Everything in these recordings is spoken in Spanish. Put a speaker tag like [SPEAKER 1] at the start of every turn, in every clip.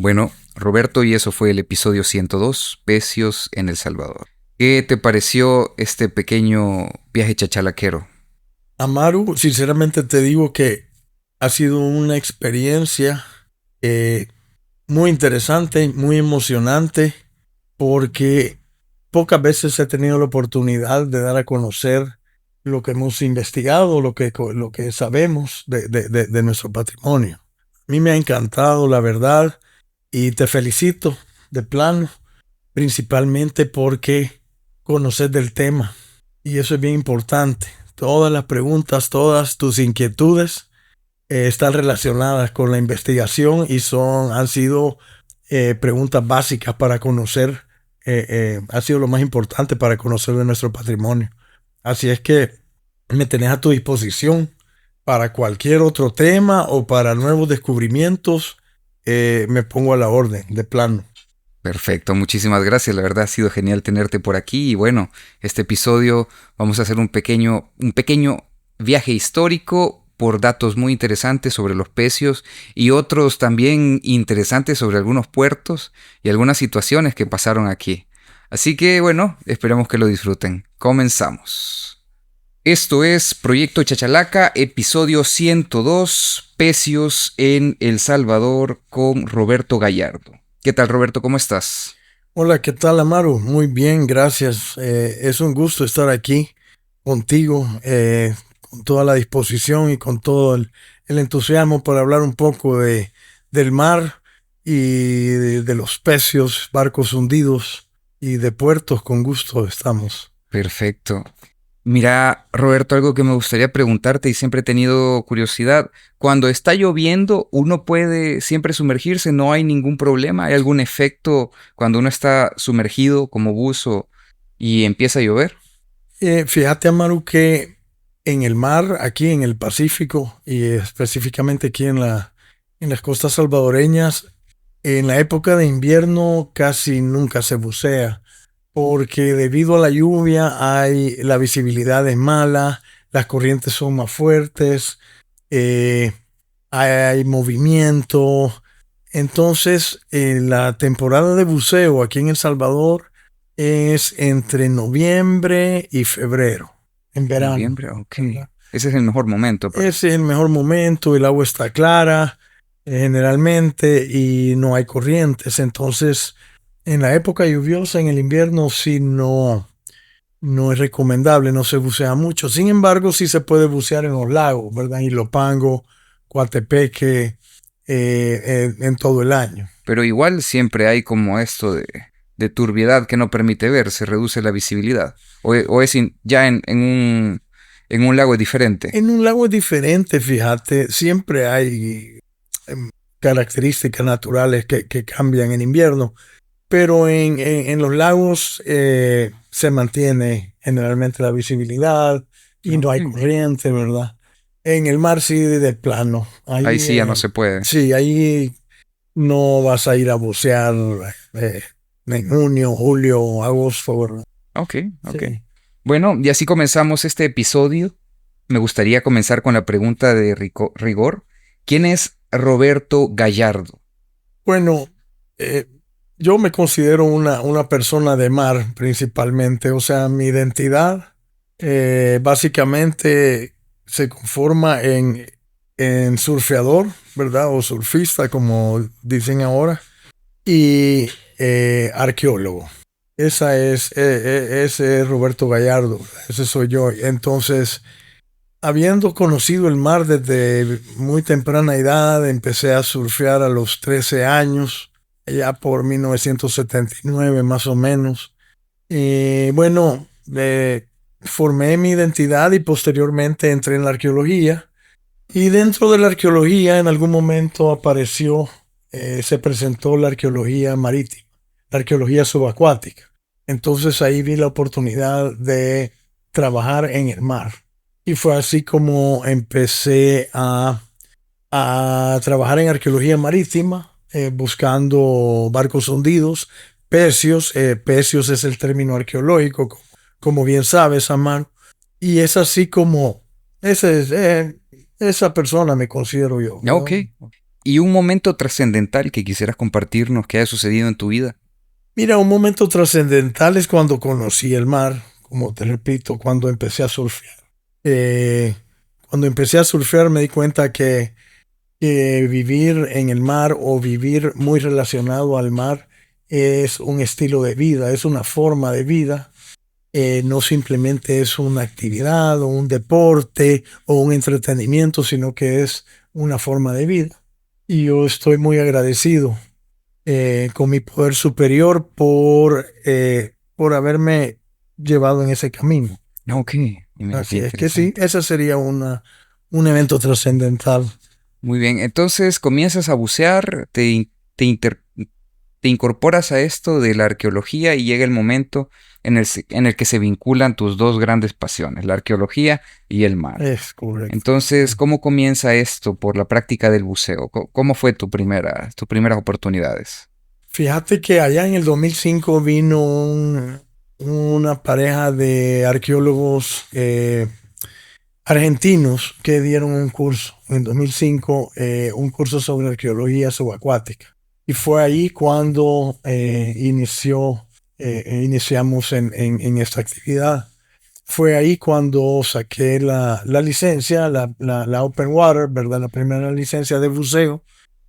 [SPEAKER 1] Bueno, Roberto, y eso fue el episodio 102, Pecios en El Salvador. ¿Qué te pareció este pequeño viaje chachalaquero?
[SPEAKER 2] Amaru, sinceramente te digo que ha sido una experiencia eh, muy interesante, muy emocionante, porque pocas veces he tenido la oportunidad de dar a conocer lo que hemos investigado, lo que sabemos de nuestro patrimonio. A mí me ha encantado, la verdad, y te felicito de plano, principalmente porque conoces del tema, y eso es bien importante. Todas las preguntas, todas tus inquietudes están relacionadas con la investigación y han sido preguntas básicas para conocer, ha sido lo más importante para conocer de nuestro patrimonio. Así es que me tenés a tu disposición para cualquier otro tema o para nuevos descubrimientos. Me pongo a la orden, de plano.
[SPEAKER 1] Perfecto, muchísimas gracias. La verdad ha sido genial tenerte por aquí. Y bueno, este episodio vamos a hacer un pequeño viaje histórico por datos muy interesantes sobre los pecios y otros también interesantes sobre algunos puertos y algunas situaciones que pasaron aquí. Así que bueno, esperamos que lo disfruten. Comenzamos. Esto es Proyecto Chachalaca, episodio 102, Pecios en El Salvador con Roberto Gallardo. ¿Qué tal, Roberto? ¿Cómo estás?
[SPEAKER 2] Hola, ¿qué tal, Amaru? Muy bien, gracias. Es un gusto estar aquí contigo, con toda la disposición y con todo el entusiasmo para hablar un poco del mar y de los pecios, barcos hundidos y de puertos. Con gusto estamos.
[SPEAKER 1] Perfecto. Mira, Roberto, algo que me gustaría preguntarte y siempre he tenido curiosidad. Cuando está lloviendo, ¿uno puede siempre sumergirse? ¿No hay ningún problema? ¿Hay algún efecto cuando uno está sumergido como buzo y empieza a llover?
[SPEAKER 2] Fíjate, Amaru, que en el mar, aquí en el Pacífico y específicamente aquí en las costas salvadoreñas, en la época de invierno casi nunca se bucea, porque debido a la lluvia la visibilidad es mala, las corrientes son más fuertes, eh, hay movimiento. Entonces, la temporada de buceo aquí en El Salvador es entre noviembre y febrero, en verano,
[SPEAKER 1] Noviembre, ok.
[SPEAKER 2] ¿verdad?
[SPEAKER 1] Ese es el mejor momento.
[SPEAKER 2] Ese es el mejor momento, el agua está clara generalmente y no hay corrientes. Entonces, en la época lluviosa, en el invierno, sí no es recomendable, no se bucea mucho. Sin embargo, sí se puede bucear en los lagos, ¿verdad? Ilopango, Coatepeque, en todo el año.
[SPEAKER 1] Pero igual siempre hay como esto de turbiedad que no permite ver, se reduce la visibilidad. O es ya en un lago es diferente.
[SPEAKER 2] En un lago es diferente, fíjate, siempre hay características naturales que cambian en invierno, pero en los lagos se mantiene generalmente la visibilidad y no hay
[SPEAKER 1] Ok.
[SPEAKER 2] corriente, ¿verdad? En el mar sí de plano.
[SPEAKER 1] Ahí
[SPEAKER 2] Ahí
[SPEAKER 1] sí ya no se puede.
[SPEAKER 2] sí, ahí no vas a ir a bucear eh, en junio, julio, agosto, ¿verdad?
[SPEAKER 1] Ok, ok.
[SPEAKER 2] Sí.
[SPEAKER 1] Bueno, y así comenzamos este episodio. Me gustaría comenzar con la pregunta de rigor. ¿Quién es Roberto Gallardo?
[SPEAKER 2] Bueno, eh, yo me considero una persona de mar principalmente, o sea, mi identidad básicamente se conforma en surfeador, ¿verdad? O surfista, como dicen ahora, y arqueólogo. Ese es Roberto Gallardo, ese soy yo. Entonces, habiendo conocido el mar desde muy temprana edad, empecé a surfear a los 13 años, ya por 1979 más o menos. Y bueno, formé mi identidad y posteriormente entré en la arqueología. Y dentro de la arqueología en algún momento se presentó la arqueología marítima, la arqueología subacuática. Entonces ahí vi la oportunidad de trabajar en el mar. Y fue así como empecé a trabajar en arqueología marítima, buscando barcos hundidos, pecios. Pecios es el término arqueológico, como bien sabes, Amar. Y es así como ese es, esa persona me considero yo, ¿verdad?
[SPEAKER 1] Ok. ¿Y un momento trascendental que quisieras compartirnos que haya sucedido en tu vida?
[SPEAKER 2] Mira, un momento trascendental es cuando conocí el mar, como te repito, cuando empecé a surfear. Eh, Cuando empecé a surfear me di cuenta que vivir en el mar o vivir muy relacionado al mar es un estilo de vida, es una forma de vida. No simplemente es una actividad o un deporte o un entretenimiento, sino que es una forma de vida. Y yo estoy muy agradecido con mi poder superior por haberme llevado en ese camino.
[SPEAKER 1] Ok, y mira qué
[SPEAKER 2] Así es que sí,
[SPEAKER 1] interesante.
[SPEAKER 2] ese sería un evento trascendental.
[SPEAKER 1] Muy bien, entonces comienzas a bucear, te incorporas a esto de la arqueología y llega el momento en el que se vinculan tus dos grandes pasiones, la arqueología y el mar.
[SPEAKER 2] Es correcto.
[SPEAKER 1] Entonces, ¿cómo comienza esto por la práctica del buceo? ¿Cómo fue tus primeras oportunidades?
[SPEAKER 2] Fíjate que allá en el 2005 vino una pareja de arqueólogos argentinos que dieron un curso en 2005, un curso sobre arqueología subacuática. Y fue ahí cuando iniciamos en esta actividad. Fue ahí cuando saqué la licencia, la Open Water, ¿verdad? La primera licencia de buceo.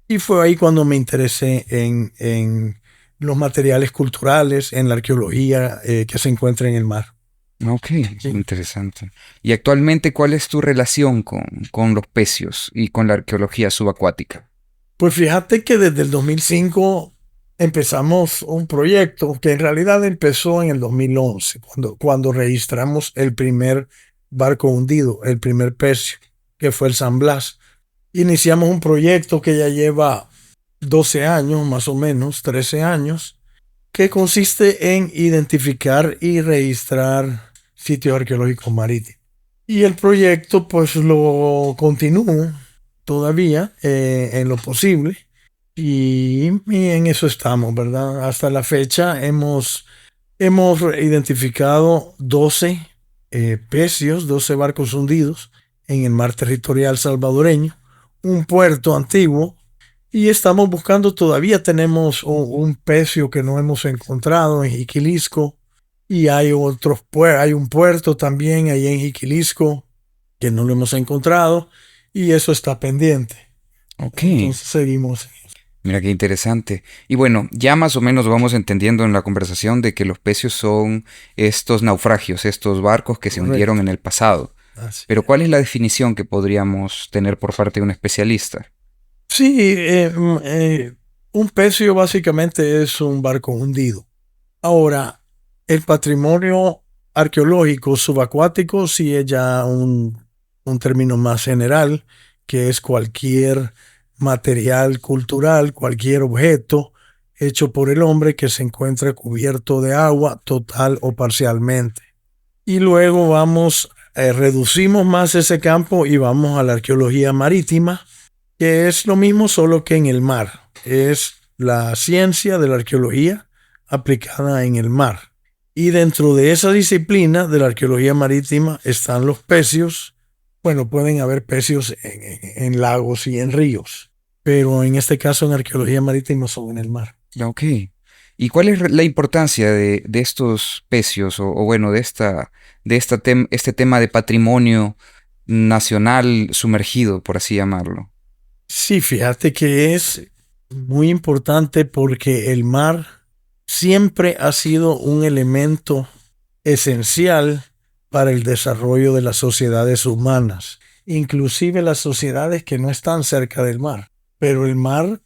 [SPEAKER 2] Y fue ahí cuando me interesé en los materiales culturales, en la arqueología que se encuentra en el mar.
[SPEAKER 1] Ok,
[SPEAKER 2] Sí.
[SPEAKER 1] interesante. Y actualmente, ¿cuál es tu relación con los pecios y con la arqueología subacuática?
[SPEAKER 2] Pues fíjate que desde el 2005 empezamos un proyecto que en realidad empezó en el 2011, cuando registramos el primer barco hundido, el primer pecio, que fue el San Blas. Iniciamos un proyecto que ya lleva 12 años, más o menos, 13 años, que consiste en identificar y registrar sitios arqueológicos marítimos. Y el proyecto pues lo continúo todavía en lo posible y en eso estamos, ¿verdad? Hasta la fecha hemos identificado 12 pecios, 12 barcos hundidos en el mar territorial salvadoreño, un puerto antiguo y estamos buscando, todavía tenemos un pecio que no hemos encontrado en Jiquilisco y hay un puerto también ahí en Jiquilisco que no lo hemos encontrado y eso está pendiente.
[SPEAKER 1] Ok,
[SPEAKER 2] Entonces seguimos.
[SPEAKER 1] mira qué interesante. Y bueno, ya más o menos vamos entendiendo en la conversación de que los pecios son estos naufragios, estos barcos que se hundieron
[SPEAKER 2] Correcto.
[SPEAKER 1] en el pasado.
[SPEAKER 2] Así
[SPEAKER 1] Pero
[SPEAKER 2] es.
[SPEAKER 1] ¿cuál es la definición que podríamos tener por parte de un especialista?
[SPEAKER 2] Sí, un pecio básicamente es un barco hundido. Ahora, el patrimonio arqueológico subacuático sí es ya un término más general, que es cualquier material cultural, cualquier objeto hecho por el hombre que se encuentre cubierto de agua total o parcialmente. Y luego reducimos más ese campo y vamos a la arqueología marítima, que es lo mismo solo que en el mar. Es la ciencia de la arqueología aplicada en el mar. Y dentro de esa disciplina de la arqueología marítima están los pecios. Bueno, pueden haber pecios en lagos y en ríos, pero en este caso en arqueología marítima son en el mar.
[SPEAKER 1] Ok. ¿Y cuál es la importancia de estos pecios o bueno, este tema de patrimonio nacional sumergido, por así llamarlo?
[SPEAKER 2] Sí, fíjate que es muy importante porque el mar siempre ha sido un elemento esencial para el desarrollo de las sociedades humanas, inclusive las sociedades que no están cerca del mar. Pero el mar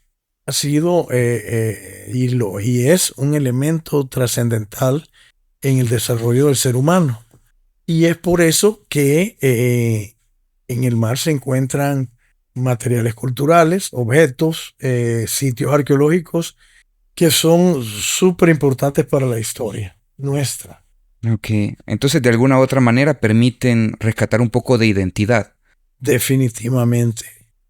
[SPEAKER 2] ha sido y es un elemento trascendental en el desarrollo del ser humano. Y es por eso que en el mar se encuentran materiales culturales, objetos, sitios arqueológicos que son súper importantes para la historia nuestra.
[SPEAKER 1] Ok. Entonces, de alguna u otra manera permiten rescatar un poco de identidad.
[SPEAKER 2] Definitivamente.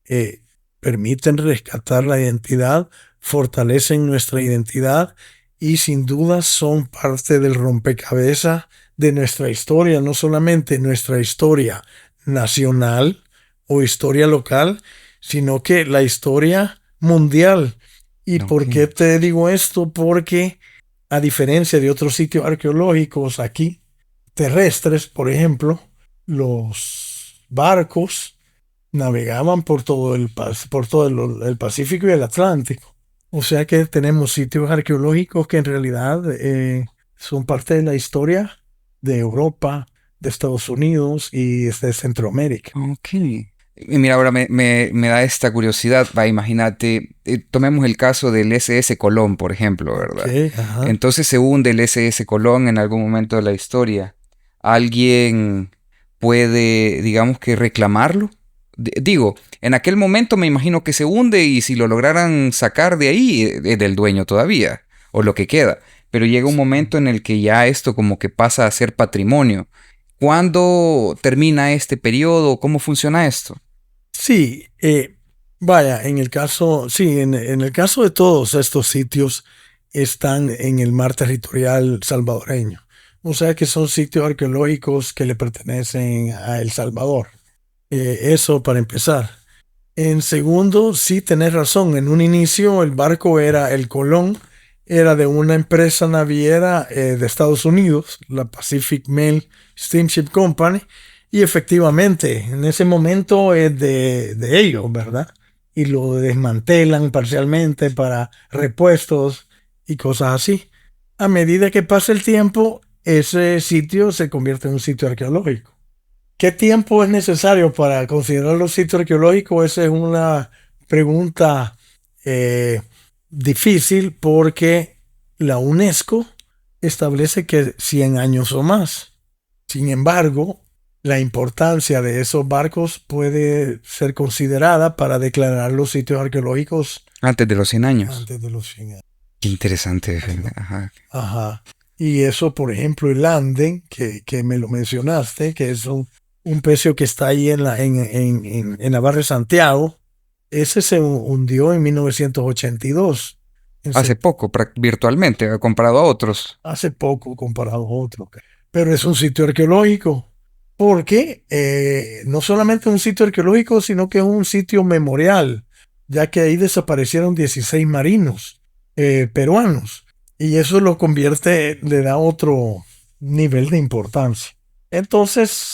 [SPEAKER 2] Eh, Permiten rescatar la identidad, fortalecen nuestra identidad y sin duda son parte del rompecabezas de nuestra historia, no solamente nuestra historia nacional o historia local, sino que la historia mundial. ¿Y por qué te digo esto? Porque a diferencia de otros sitios arqueológicos aquí, terrestres, por ejemplo, los barcos navegaban por todo el Pacífico y el Atlántico. O sea que tenemos sitios arqueológicos que en realidad son parte de la historia de Europa, de Estados Unidos y de Centroamérica.
[SPEAKER 1] Ok. Y mira, ahora me da esta curiosidad. Va, imagínate, tomemos el caso del SS Colón, por ejemplo, ¿verdad?
[SPEAKER 2] Okay, ajá.
[SPEAKER 1] Entonces se hunde el SS Colón en algún momento de la historia. ¿Alguien puede, digamos que reclamarlo? Digo, en aquel momento me imagino que se hunde y si lo lograran sacar de ahí, es del dueño todavía, o lo que queda. Pero llega un momento en el que ya esto como que pasa a ser patrimonio. ¿Cuándo termina este periodo? ¿Cómo funciona esto?
[SPEAKER 2] Sí, vaya, en el caso de todos estos sitios están en el mar territorial salvadoreño. O sea que son sitios arqueológicos que le pertenecen a El Salvador. Eso para empezar. En segundo, sí tenés razón. En un inicio el barco era el Colón, era de una empresa naviera de Estados Unidos, la Pacific Mail Steamship Company, y efectivamente en ese momento es de ellos, ¿verdad? Y lo desmantelan parcialmente para repuestos y cosas así. A medida que pasa el tiempo, ese sitio se convierte en un sitio arqueológico. ¿Qué tiempo es necesario para considerar los sitios arqueológicos? Esa es una pregunta eh, difícil porque la UNESCO establece que 100 años o más. Sin embargo, la importancia de esos barcos puede ser considerada para declarar los sitios arqueológicos
[SPEAKER 1] Antes de los 100 años.
[SPEAKER 2] antes de los 100 años.
[SPEAKER 1] Qué interesante. Ajá.
[SPEAKER 2] Ajá. Y eso, por ejemplo, el Anden, que me lo mencionaste, que es un pecio que está ahí en la barra de Santiago, ese se hundió en 1982.
[SPEAKER 1] Hace poco, virtualmente, comparado a otros.
[SPEAKER 2] Hace poco comparado a otro. Pero es un sitio arqueológico, porque no solamente es un sitio arqueológico, sino que es un sitio memorial, ya que ahí desaparecieron 16 marinos peruanos. Y eso lo convierte, le da otro nivel de importancia. Entonces,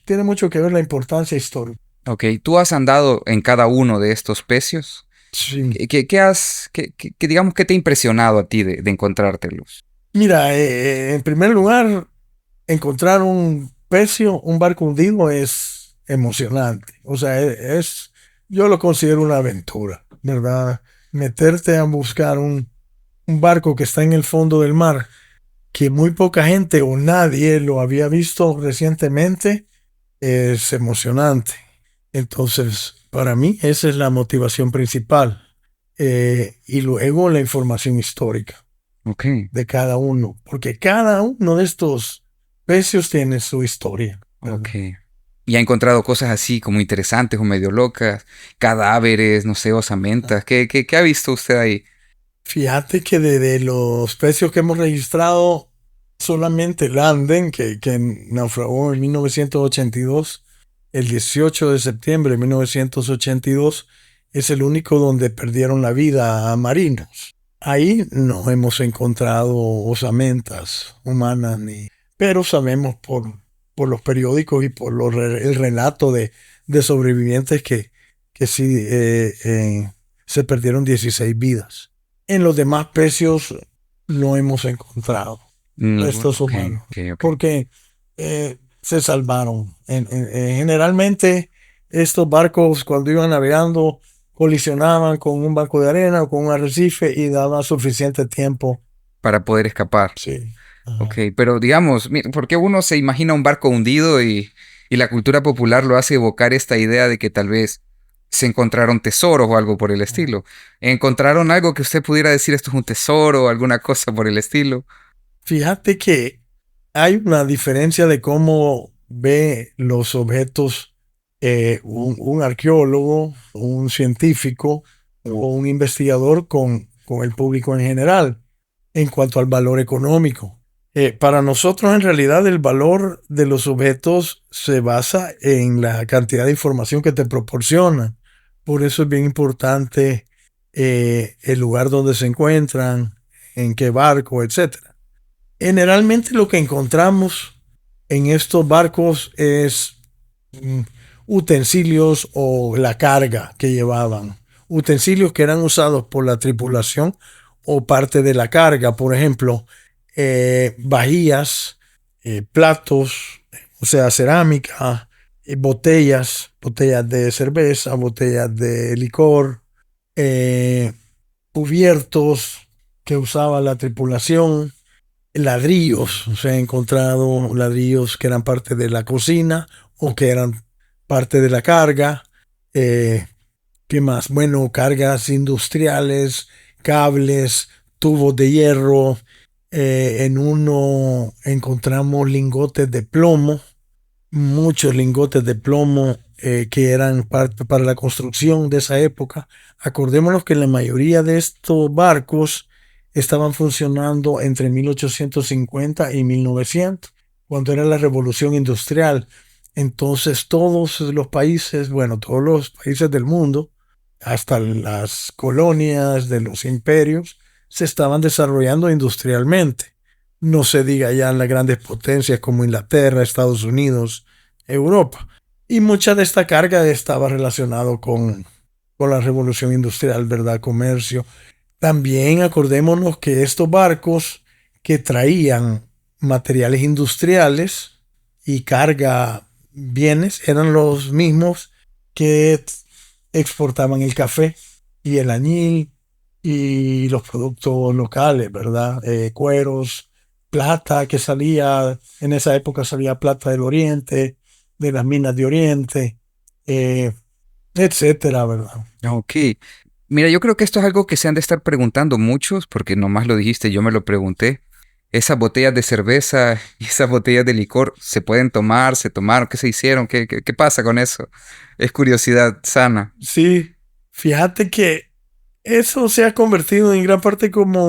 [SPEAKER 2] tiene mucho que ver la importancia histórica.
[SPEAKER 1] Ok, ¿tú has andado en cada uno de estos pecios?
[SPEAKER 2] Sí.
[SPEAKER 1] ¿Qué digamos, qué te ha impresionado a ti de encontrártelos?
[SPEAKER 2] Mira, en primer lugar, encontrar un pecio, un barco hundido es emocionante. O sea, yo lo considero una aventura, ¿verdad? Meterte a buscar un barco que está en el fondo del mar, que muy poca gente o nadie lo había visto recientemente, es emocionante. Entonces, para mí, esa es la motivación principal. Y luego la información histórica
[SPEAKER 1] Ok.
[SPEAKER 2] de cada uno, porque cada uno de estos pecios tiene su historia, ¿verdad?
[SPEAKER 1] Ok. ¿Y ha encontrado cosas así como interesantes o medio locas? Cadáveres, no sé, osamentas. ¿Qué ha visto usted ahí?
[SPEAKER 2] Fíjate que de los pecios que hemos registrado, solamente el Anden, que naufragó en 1982, el 18 de septiembre de 1982, es el único donde perdieron la vida a marinos. Ahí no hemos encontrado osamentas humanas, pero sabemos por los periódicos y por el relato de sobrevivientes que sí se perdieron 16 vidas. En los demás pecios no hemos encontrado restos
[SPEAKER 1] Ok,
[SPEAKER 2] humanos,
[SPEAKER 1] ok.
[SPEAKER 2] porque se salvaron. Generalmente estos barcos cuando iban navegando colisionaban con un banco de arena o con un arrecife y daba suficiente tiempo.
[SPEAKER 1] Para poder escapar.
[SPEAKER 2] Sí.
[SPEAKER 1] Ok,
[SPEAKER 2] Ajá.
[SPEAKER 1] pero digamos, ¿por qué uno se imagina un barco hundido y la cultura popular lo hace evocar esta idea de que tal vez se encontraron tesoros o algo por el estilo? ¿Encontraron algo que usted pudiera decir esto es un tesoro o alguna cosa por el estilo?
[SPEAKER 2] Fíjate que hay una diferencia de cómo ve los objetos un arqueólogo, un científico o un investigador con el público en general en cuanto al valor económico. Para nosotros, en realidad, el valor de los objetos se basa en la cantidad de información que te proporcionan. Por eso es bien importante el lugar donde se encuentran, en qué barco, etcétera. Generalmente lo que encontramos en estos barcos es mm, utensilios o la carga que llevaban. Utensilios que eran usados por la tripulación o parte de la carga. Por ejemplo, vajillas, platos, o sea, cerámica, botellas de cerveza, botellas de licor, eh, cubiertos que usaba la tripulación, ladrillos. Se han encontrado ladrillos que eran parte de la cocina o que eran parte de la carga. Eh, ¿Qué más? Bueno, cargas industriales, cables, tubos de hierro. En uno encontramos lingotes de plomo, muchos lingotes de plomo que eran parte para la construcción de esa época. Acordémonos que la mayoría de estos barcos estaban funcionando entre 1850 y 1900, cuando era la revolución industrial. Entonces todos los países, bueno, todos los países del mundo, hasta las colonias de los imperios, se estaban desarrollando industrialmente. No se diga ya en las grandes potencias como Inglaterra, Estados Unidos, Europa. Y mucha de esta carga estaba relacionado con la revolución industrial, ¿verdad? Comercio. También acordémonos que estos barcos que traían materiales industriales y carga bienes eran los mismos que exportaban el café y el añil y los productos locales, ¿verdad? Cueros, plata que salía, en esa época salía plata del Oriente, de las minas de Oriente, eh, etcétera, ¿verdad?
[SPEAKER 1] Ok. Mira, yo creo que esto es algo que se han de estar preguntando muchos, porque nomás lo dijiste, yo me lo pregunté. Esas botellas de cerveza y esas botellas de licor, ¿se pueden tomar? ¿Se tomaron? ¿Qué se hicieron? ¿Qué pasa con eso? Es curiosidad sana.
[SPEAKER 2] Sí, fíjate que eso se ha convertido en gran parte como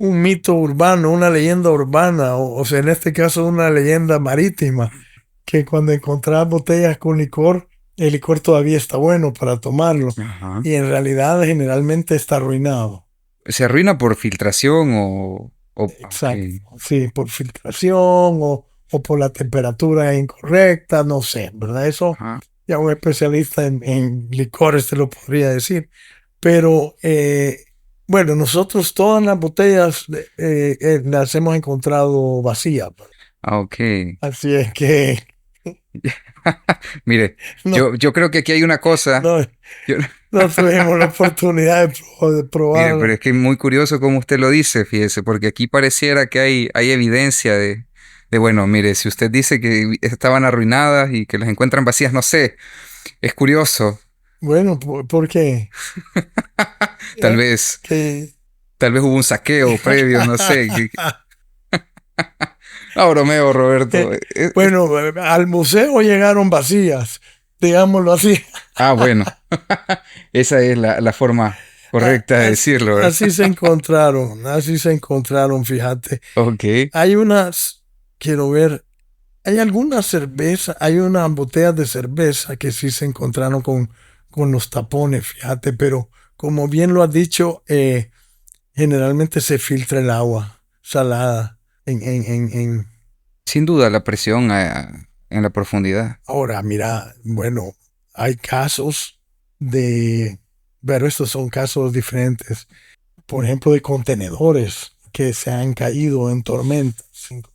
[SPEAKER 2] un mito urbano, una leyenda urbana, o sea, en este caso una leyenda marítima, que cuando encontrás botellas con licor, el licor todavía está bueno para tomarlo,
[SPEAKER 1] Ajá.
[SPEAKER 2] y en realidad generalmente está arruinado.
[SPEAKER 1] ¿Se arruina por filtración ok.
[SPEAKER 2] Exacto, sí, por filtración o por la temperatura incorrecta, no sé, ¿verdad? Eso
[SPEAKER 1] Ajá.
[SPEAKER 2] ya un especialista en licores te lo podría decir. Pero bueno, nosotros todas las botellas las hemos encontrado vacías.
[SPEAKER 1] Ah, ok.
[SPEAKER 2] Así es que
[SPEAKER 1] Mire,
[SPEAKER 2] no,
[SPEAKER 1] yo creo que aquí hay una cosa.
[SPEAKER 2] no,
[SPEAKER 1] Yo-
[SPEAKER 2] no tuvimos la oportunidad de
[SPEAKER 1] Mire, pero
[SPEAKER 2] probarla.
[SPEAKER 1] es que es muy curioso como usted lo dice, fíjese, porque aquí pareciera que hay evidencia bueno, mire, si usted dice que estaban arruinadas y que las encuentran vacías, no sé, es curioso.
[SPEAKER 2] Bueno, porque
[SPEAKER 1] Tal
[SPEAKER 2] eh,
[SPEAKER 1] vez,
[SPEAKER 2] que
[SPEAKER 1] tal vez hubo un saqueo previo, no sé. No, bromeo, Roberto.
[SPEAKER 2] bueno, al museo llegaron vacías, digámoslo así.
[SPEAKER 1] Bueno, esa es la forma correcta de
[SPEAKER 2] Así,
[SPEAKER 1] decirlo, ¿verdad?
[SPEAKER 2] así se encontraron, fíjate.
[SPEAKER 1] Ok.
[SPEAKER 2] Hay unas, quiero ver, hay algunas cervezas, hay unas botellas de cerveza que sí se encontraron con los tapones, fíjate, pero como bien lo has dicho, generalmente se filtra el agua salada
[SPEAKER 1] Sin duda, la presión en la profundidad.
[SPEAKER 2] Ahora, mira, bueno, hay casos pero estos son casos diferentes, por ejemplo, de contenedores que se han caído en tormentas,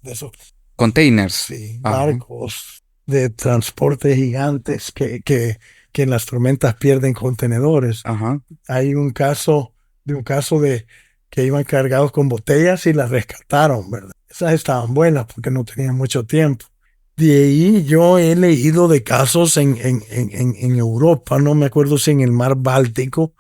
[SPEAKER 2] de esos
[SPEAKER 1] Containers.
[SPEAKER 2] sí,
[SPEAKER 1] Ajá.
[SPEAKER 2] barcos de transporte gigantes que en las tormentas pierden contenedores.
[SPEAKER 1] Ajá.
[SPEAKER 2] Hay un caso de que iban cargados con botellas y las rescataron, ¿verdad? Esas estaban buenas porque no tenían mucho tiempo. De ahí yo he leído de casos en Europa, no me acuerdo si en el mar Báltico,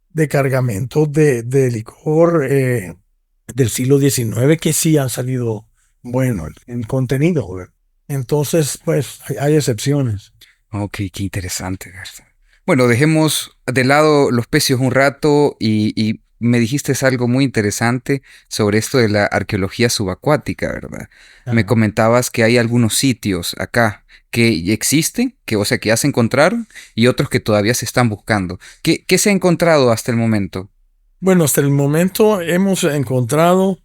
[SPEAKER 2] de cargamentos de licor del siglo XIX que sí han salido buenos en contenido, ¿verdad? Entonces, pues hay excepciones.
[SPEAKER 1] Ok, qué interesante, ¿verdad? Bueno, dejemos de lado los pecios un rato y me dijiste algo muy interesante sobre esto de la arqueología subacuática, ¿verdad? Me
[SPEAKER 2] Ajá.
[SPEAKER 1] comentabas que hay algunos sitios acá que existen, o sea, que ya se encontraron, y otros que todavía se están buscando. ¿Qué se ha encontrado hasta el momento?
[SPEAKER 2] Bueno, hasta el momento hemos encontrado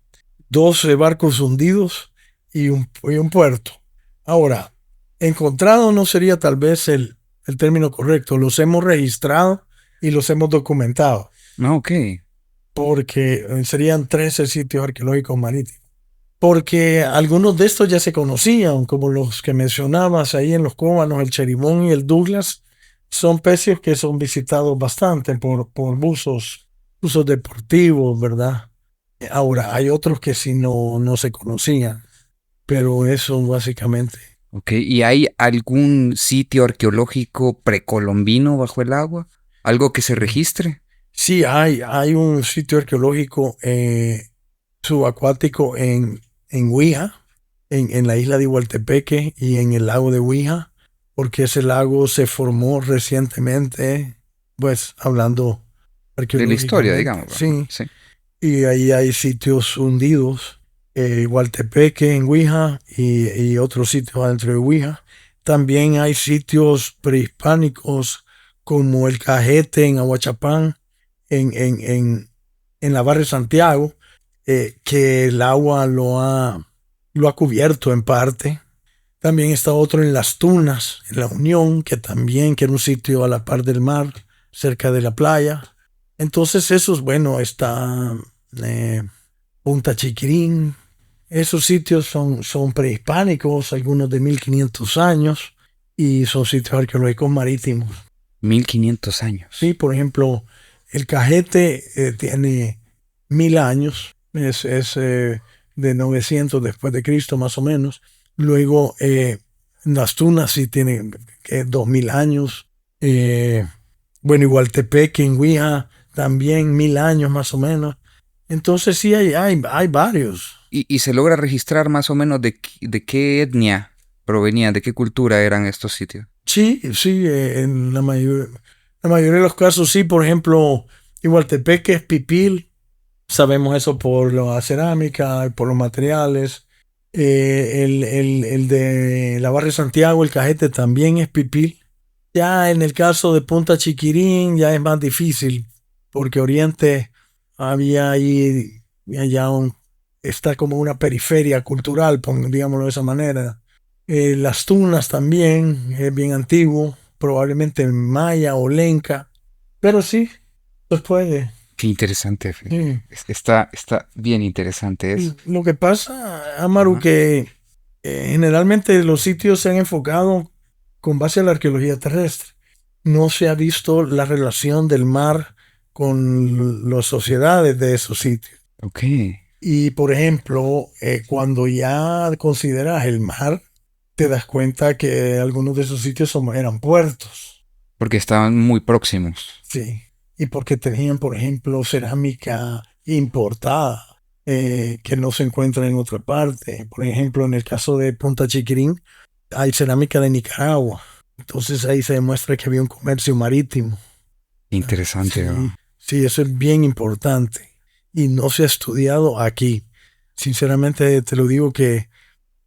[SPEAKER 2] 12 barcos hundidos y un puerto. Ahora, encontrado no sería tal vez el término correcto. Los hemos registrado y los hemos documentado,
[SPEAKER 1] Ah, ok.
[SPEAKER 2] porque serían 13 sitios arqueológicos marítimos. Porque algunos de estos ya se conocían, como los que mencionabas ahí en los Cóbanos, el Cheribón y el Douglas, son peces que son visitados bastante por usos deportivos, ¿verdad? Ahora, hay otros que sí no se conocían, pero eso básicamente.
[SPEAKER 1] Ok, ¿y hay algún sitio arqueológico precolombino bajo el agua? ¿Algo que se
[SPEAKER 2] Sí,
[SPEAKER 1] registre?
[SPEAKER 2] sí hay un sitio arqueológico subacuático en Huija, en la isla de Igualtepeque y en el lago de Huija, porque ese lago se formó recientemente, pues hablando
[SPEAKER 1] De la historia,
[SPEAKER 2] arqueológicamente,
[SPEAKER 1] digamos, ¿verdad?
[SPEAKER 2] sí,
[SPEAKER 1] Sí.
[SPEAKER 2] y ahí hay sitios hundidos, Igualtepeque en Huija y otros sitios adentro de Huija. También hay sitios prehispánicos como el Cajete en Aguachapán, en la Barra de Santiago, que el agua lo ha cubierto en parte. También está otro en Las Tunas, en La Unión, que era un sitio a la par del mar, cerca de la playa. Entonces esos, bueno, está eh, Punta Chiquirín. Esos sitios son prehispánicos, algunos de 1500 años, y son sitios arqueológicos marítimos.
[SPEAKER 1] 1500 años.
[SPEAKER 2] Sí, por ejemplo, el Cajete tiene 1000 años, es de 900 después de Cristo más o menos. Luego, las Tunas sí tienen 2000 años. Eh, bueno, igual Tepeque en Huija también 1000 años más o menos. Entonces sí hay varios.
[SPEAKER 1] ¿Y se logra registrar más o menos de qué etnia provenían, de qué cultura eran estos sitios?
[SPEAKER 2] Sí, sí, en la mayoría de los casos sí. Por ejemplo, Igualtepeque es Pipil. Sabemos eso por la cerámica, por los materiales. El de la Barra de Santiago, el Cajete, también es Pipil. Ya en el caso de Punta Chiquirín ya es más difícil, porque Oriente había ahí, ya está como una periferia cultural, digámoslo de esa manera. Las Tunas también es bien antiguo, probablemente maya o lenca, pero sí, se puede.
[SPEAKER 1] Qué interesante, Fe.
[SPEAKER 2] Sí.
[SPEAKER 1] Está bien interesante eso.
[SPEAKER 2] Lo que pasa, Amaru,
[SPEAKER 1] Ajá.
[SPEAKER 2] que generalmente los sitios se han enfocado con base a la arqueología terrestre. No se ha visto la relación del mar con las sociedades de esos sitios.
[SPEAKER 1] Ok.
[SPEAKER 2] Y, por ejemplo, cuando ya consideras el mar, te das cuenta que algunos de esos sitios eran puertos.
[SPEAKER 1] Porque estaban muy próximos.
[SPEAKER 2] Sí. Y porque tenían, por ejemplo, cerámica importada, que no se encuentra en otra parte. Por ejemplo, en el caso de Punta Chiquirín, hay cerámica de Nicaragua. Entonces ahí se demuestra que había un comercio marítimo.
[SPEAKER 1] Interesante,
[SPEAKER 2] Sí,
[SPEAKER 1] ¿no?
[SPEAKER 2] sí, eso es bien importante. Y no se ha estudiado aquí. Sinceramente te lo digo que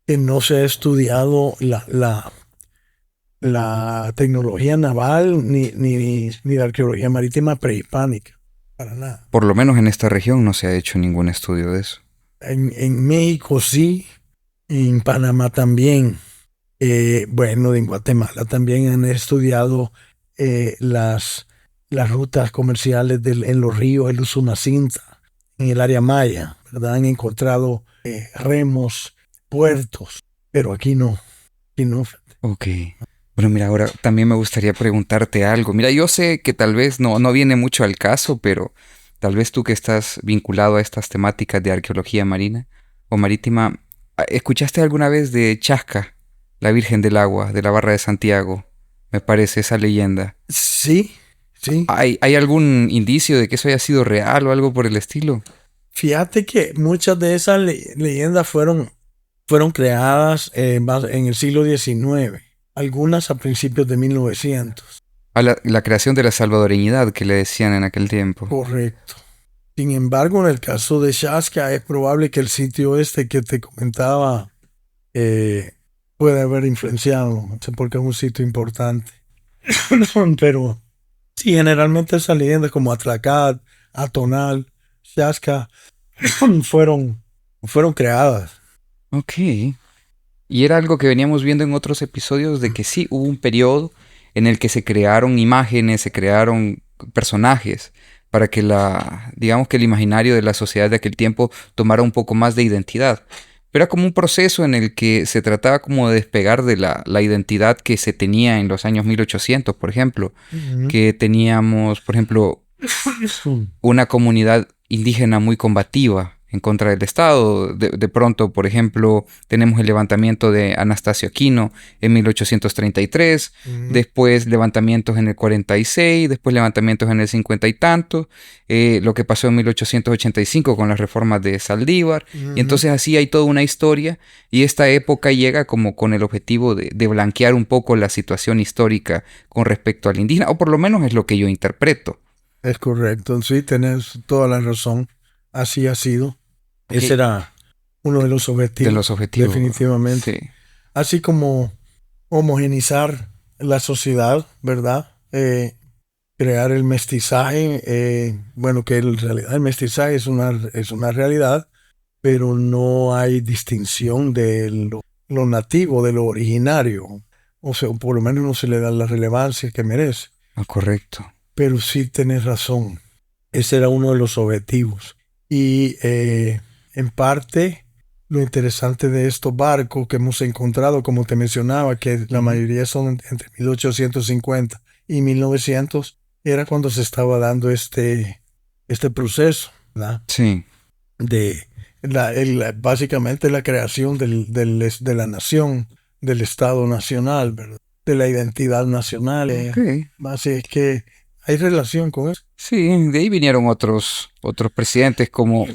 [SPEAKER 2] no se ha estudiado la tecnología naval ni la arqueología marítima prehispánica. Para nada.
[SPEAKER 1] Por lo menos en esta región no se ha hecho ningún estudio de eso.
[SPEAKER 2] En México sí, en Panamá también. Bueno, en Guatemala también han estudiado las rutas comerciales en los ríos, el Usumacinta, en el área maya, ¿verdad? Han encontrado remos, puertos, pero aquí no, aquí no.
[SPEAKER 1] Ok. Bueno, mira, ahora también me gustaría preguntarte algo. Mira, yo sé que tal vez no viene mucho al caso, pero tal vez tú que estás vinculado a estas temáticas de arqueología marina o marítima, ¿escuchaste alguna vez de Chasca, la Virgen del Agua, de la Barra de Santiago? Me parece esa leyenda.
[SPEAKER 2] Sí, sí.
[SPEAKER 1] ¿Hay algún indicio de que eso haya sido real o algo por el estilo?
[SPEAKER 2] Fíjate que muchas de esas leyendas fueron creadas en el siglo XIX, algunas a principios de 1900.
[SPEAKER 1] A la creación de la salvadoreñidad que le decían en aquel tiempo.
[SPEAKER 2] Correcto. Sin embargo, en el caso de Shasta, es probable que el sitio este que te comentaba puede haber influenciado, porque es un sitio importante. Pero sí, generalmente esas leyendas como Atlacad, Atonal, Shasta fueron creadas.
[SPEAKER 1] Ok. Y era algo que veníamos viendo en otros episodios de que sí hubo un periodo en el que se crearon imágenes, se crearon personajes para que digamos que el imaginario de la sociedad de aquel tiempo tomara un poco más de identidad. Pero era como un proceso en el que se trataba como de despegar de la identidad que se tenía en los años 1800, por ejemplo, que teníamos, por ejemplo, una comunidad indígena muy combativa en contra del Estado. De pronto, por ejemplo, tenemos el levantamiento de Anastasio Aquino en 1833, después levantamientos en el 46, después levantamientos en el 50 y tanto, lo que pasó en 1885 con las reformas de Saldívar, y entonces así hay toda una historia, y esta época llega como con el objetivo de blanquear un poco la situación histórica con respecto al indígena, o por lo menos es lo que yo interpreto.
[SPEAKER 2] Es correcto, sí, tenés toda la razón. Así ha sido.
[SPEAKER 1] Okay.
[SPEAKER 2] Ese era uno de los objetivos. Definitivamente.
[SPEAKER 1] Sí.
[SPEAKER 2] Así como homogenizar la sociedad, ¿verdad? Crear el mestizaje. Bueno, que en realidad el mestizaje es una realidad, pero no hay distinción de lo nativo, de lo originario. O sea, por lo menos no se le da la relevancia que merece.
[SPEAKER 1] Correcto.
[SPEAKER 2] Pero sí tenés razón. Ese era uno de los objetivos. Y en parte, lo interesante de estos barcos que hemos encontrado, como te mencionaba, que la mayoría son entre 1850 y 1900, era cuando se estaba dando este proceso, ¿verdad?
[SPEAKER 1] Sí.
[SPEAKER 2] De básicamente la creación de la nación, del Estado nacional, ¿verdad? De la identidad nacional.
[SPEAKER 1] Okay.
[SPEAKER 2] Así es que hay relación con eso.
[SPEAKER 1] Sí, de ahí vinieron otros presidentes como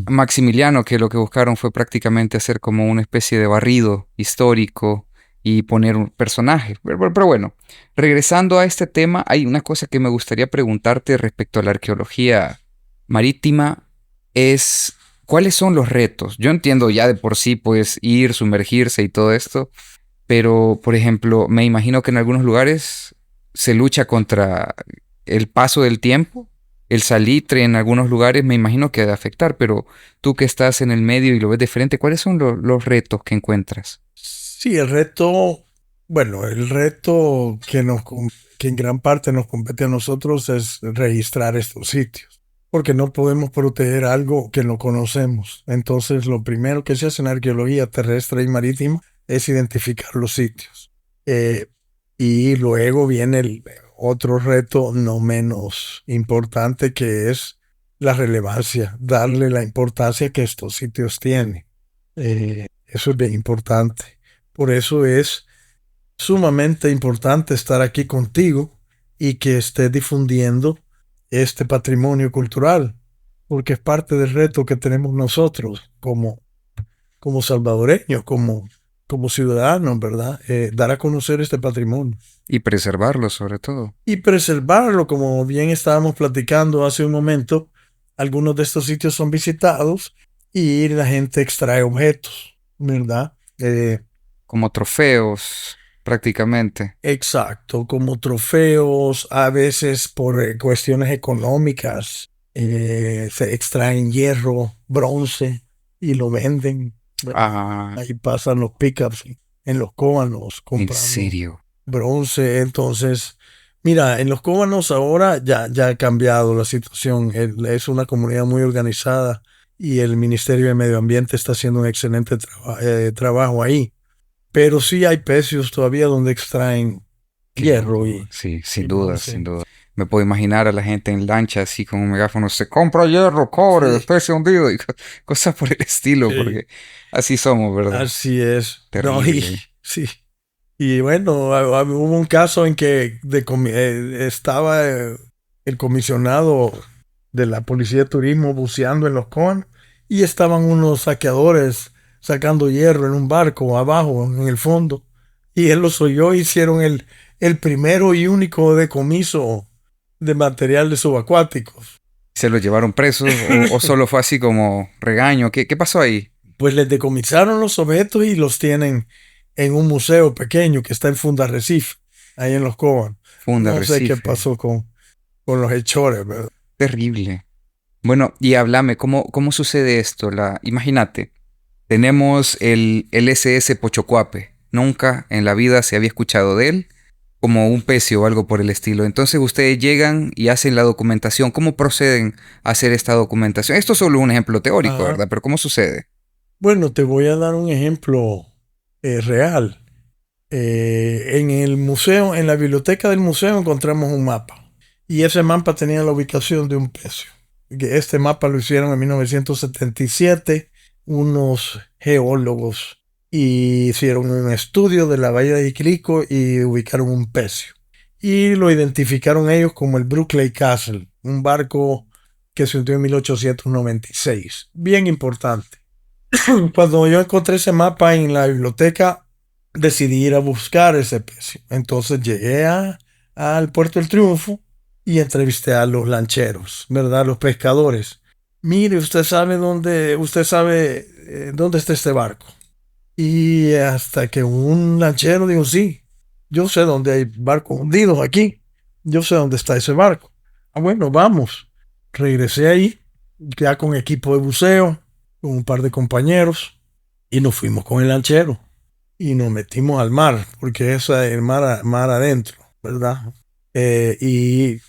[SPEAKER 1] Maximiliano, que lo que buscaron fue prácticamente hacer como una especie de barrido histórico y poner un personaje. Pero bueno, regresando a este tema, hay una cosa que me gustaría preguntarte respecto a la arqueología marítima, es ¿cuáles son los retos? Yo entiendo ya de por sí, pues ir, sumergirse y todo esto, pero por ejemplo, me imagino que en algunos lugares se lucha contra el paso del tiempo. El salitre en algunos lugares me imagino que ha de afectar, pero tú que estás en el medio y lo ves de frente, ¿cuáles son los retos que encuentras?
[SPEAKER 2] Sí, el reto que en gran parte nos compete a nosotros es registrar estos sitios, porque no podemos proteger algo que no conocemos. Entonces, lo primero que se hace en arqueología terrestre y marítima es identificar los sitios. Y luego viene el otro reto no menos importante, que es la relevancia, darle la importancia que estos sitios tienen. Eso es bien importante. Por eso es sumamente importante estar aquí contigo y que estés difundiendo este patrimonio cultural, porque es parte del reto que tenemos nosotros como salvadoreños, como ciudadanos, ¿verdad? Dar a conocer este patrimonio.
[SPEAKER 1] Y preservarlo sobre todo.
[SPEAKER 2] Y preservarlo, como bien estábamos platicando hace un momento. Algunos de estos sitios son visitados y la gente extrae objetos, ¿verdad?
[SPEAKER 1] Como trofeos, prácticamente.
[SPEAKER 2] Exacto, como trofeos, a veces por cuestiones económicas, se extraen hierro, bronce y lo venden. Ahí pasan los pickups en los cóbanos comprando.
[SPEAKER 1] ¿En serio?
[SPEAKER 2] Bronce. Entonces, mira, en los cóbanos ahora ya ha cambiado la situación. Es una comunidad muy organizada y el Ministerio de Medio Ambiente está haciendo un excelente trabajo ahí. Pero sí hay pecios todavía donde extraen hierro.
[SPEAKER 1] Sí, sin duda, sin duda. Me puedo imaginar a la gente en lancha así con un megáfono, se compra hierro, cobre, especia hundido y cosas por el estilo, porque así somos, ¿verdad?
[SPEAKER 2] Así es.
[SPEAKER 1] Terrible.
[SPEAKER 2] Sí. Y bueno, hubo un caso en que estaba el comisionado de la Policía de Turismo buceando en los Coan y estaban unos saqueadores sacando hierro en un barco abajo, en el fondo. Y él los oyó y hicieron el primero y único decomiso de materiales subacuáticos.
[SPEAKER 1] ¿Se los llevaron presos o solo fue así como regaño? ¿Qué pasó ahí?
[SPEAKER 2] Pues les decomisaron los objetos y los tienen en un museo pequeño que está en Fundarrecife, ahí en Los Cobos.
[SPEAKER 1] Funda
[SPEAKER 2] No sé qué
[SPEAKER 1] Recife.
[SPEAKER 2] pasó con los hechores, ¿verdad?
[SPEAKER 1] Terrible. Bueno, y háblame, ¿cómo sucede esto? Imagínate, tenemos el SS Pochocuape. Nunca en la vida se había escuchado de él, como un pecio o algo por el estilo. Entonces ustedes llegan y hacen la documentación. ¿Cómo proceden a hacer esta documentación? Esto es solo un ejemplo teórico,
[SPEAKER 2] Ajá.
[SPEAKER 1] ¿verdad? Pero ¿cómo sucede?
[SPEAKER 2] Bueno, te voy a dar un ejemplo real. En el museo, en la biblioteca del museo encontramos un mapa. Y ese mapa tenía la ubicación de un pecio. Este mapa lo hicieron en 1977 unos geólogos y hicieron un estudio de la bahía de Iquilico y ubicaron un pecio. Y lo identificaron ellos como el Brooklyn Castle, un barco que se hundió en 1896. Bien importante. Cuando yo encontré ese mapa en la biblioteca, decidí ir a buscar ese pecio. Entonces llegué al Puerto del Triunfo y entrevisté a los lancheros, ¿verdad? Los pescadores. Mire, usted sabe dónde está este barco. Y hasta que un lanchero dijo, sí, yo sé dónde hay barcos hundidos aquí. Yo sé dónde está ese barco. Ah, bueno, vamos. Regresé ahí, ya con equipo de buceo, con un par de compañeros, y nos fuimos con el lanchero. Y nos metimos al mar, porque es el mar adentro, ¿verdad? Y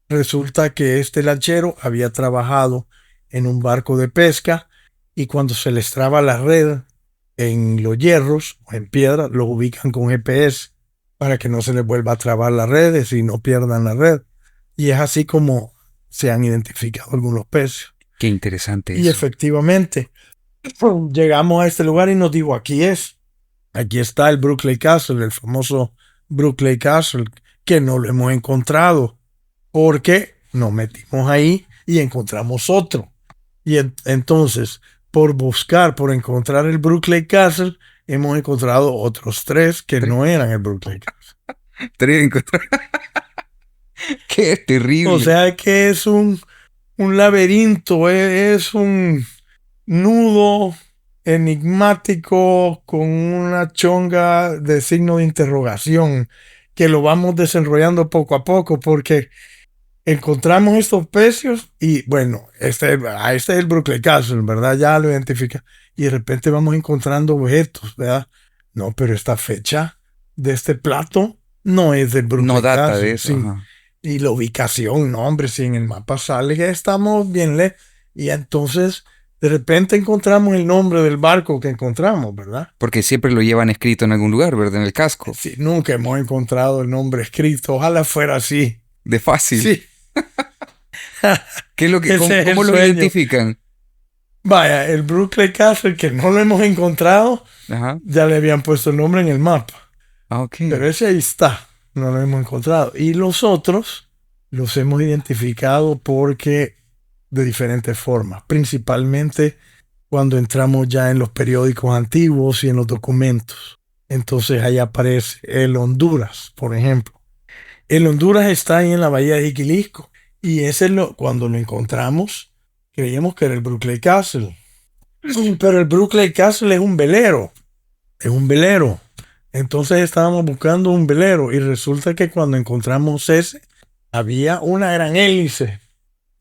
[SPEAKER 2] resulta que este lanchero había trabajado en un barco de pesca y cuando se les traba la red en los hierros o en piedra, los ubican con GPS para que no se les vuelva a trabar las redes y no pierdan la red. Y es así como se han identificado algunos peces.
[SPEAKER 1] Qué interesante
[SPEAKER 2] Y
[SPEAKER 1] eso.
[SPEAKER 2] efectivamente, llegamos a este lugar y nos dijo, aquí es. Aquí está el Brooklyn Castle, el famoso Brooklyn Castle, que no lo hemos encontrado porque nos metimos ahí y encontramos otro. Y entonces, por encontrar el Brooklyn Castle, hemos encontrado otros tres que
[SPEAKER 1] Tre-
[SPEAKER 2] no eran el Brooklyn Castle.
[SPEAKER 1] Trinco. Qué
[SPEAKER 2] O
[SPEAKER 1] terrible.
[SPEAKER 2] sea que es un laberinto, es un nudo enigmático con una chonga de signo de interrogación que lo vamos desarrollando poco a poco porque encontramos estos pecios y bueno, este es el Brooklyn Castle, ¿verdad? Ya lo identifica. Y de repente vamos encontrando objetos, ¿verdad? No, pero esta fecha de este plato no es del
[SPEAKER 1] No
[SPEAKER 2] Brooklyn
[SPEAKER 1] data de
[SPEAKER 2] Castle,
[SPEAKER 1] eso,
[SPEAKER 2] sí.
[SPEAKER 1] ajá.
[SPEAKER 2] Y la ubicación, no, hombre, si en el mapa sale que estamos bien lejos. Y entonces de repente encontramos el nombre del barco que encontramos, ¿verdad?
[SPEAKER 1] Porque siempre lo llevan escrito en algún lugar, ¿verdad? En el casco.
[SPEAKER 2] Sí, nunca hemos encontrado el nombre escrito. Ojalá fuera así.
[SPEAKER 1] De fácil.
[SPEAKER 2] Sí,
[SPEAKER 1] ¿Qué es lo que,
[SPEAKER 2] ese es el
[SPEAKER 1] cómo lo
[SPEAKER 2] sueño.
[SPEAKER 1] identifican?
[SPEAKER 2] Vaya, el Brooklyn Castle, que no lo hemos encontrado,
[SPEAKER 1] Ajá.
[SPEAKER 2] ya le habían puesto el nombre en el mapa.
[SPEAKER 1] Ah, ok.
[SPEAKER 2] Pero ese ahí está, no lo hemos encontrado. Y los otros los hemos identificado porque de diferentes formas, principalmente cuando entramos ya en los periódicos antiguos y en los documentos. Entonces ahí aparece el Honduras, por ejemplo. El Honduras está ahí en la bahía de Iquilisco y cuando lo encontramos creíamos que era el Brooklyn Castle. Pero el Brooklyn Castle es un velero. Entonces estábamos buscando un velero y resulta que cuando encontramos ese, había una gran hélice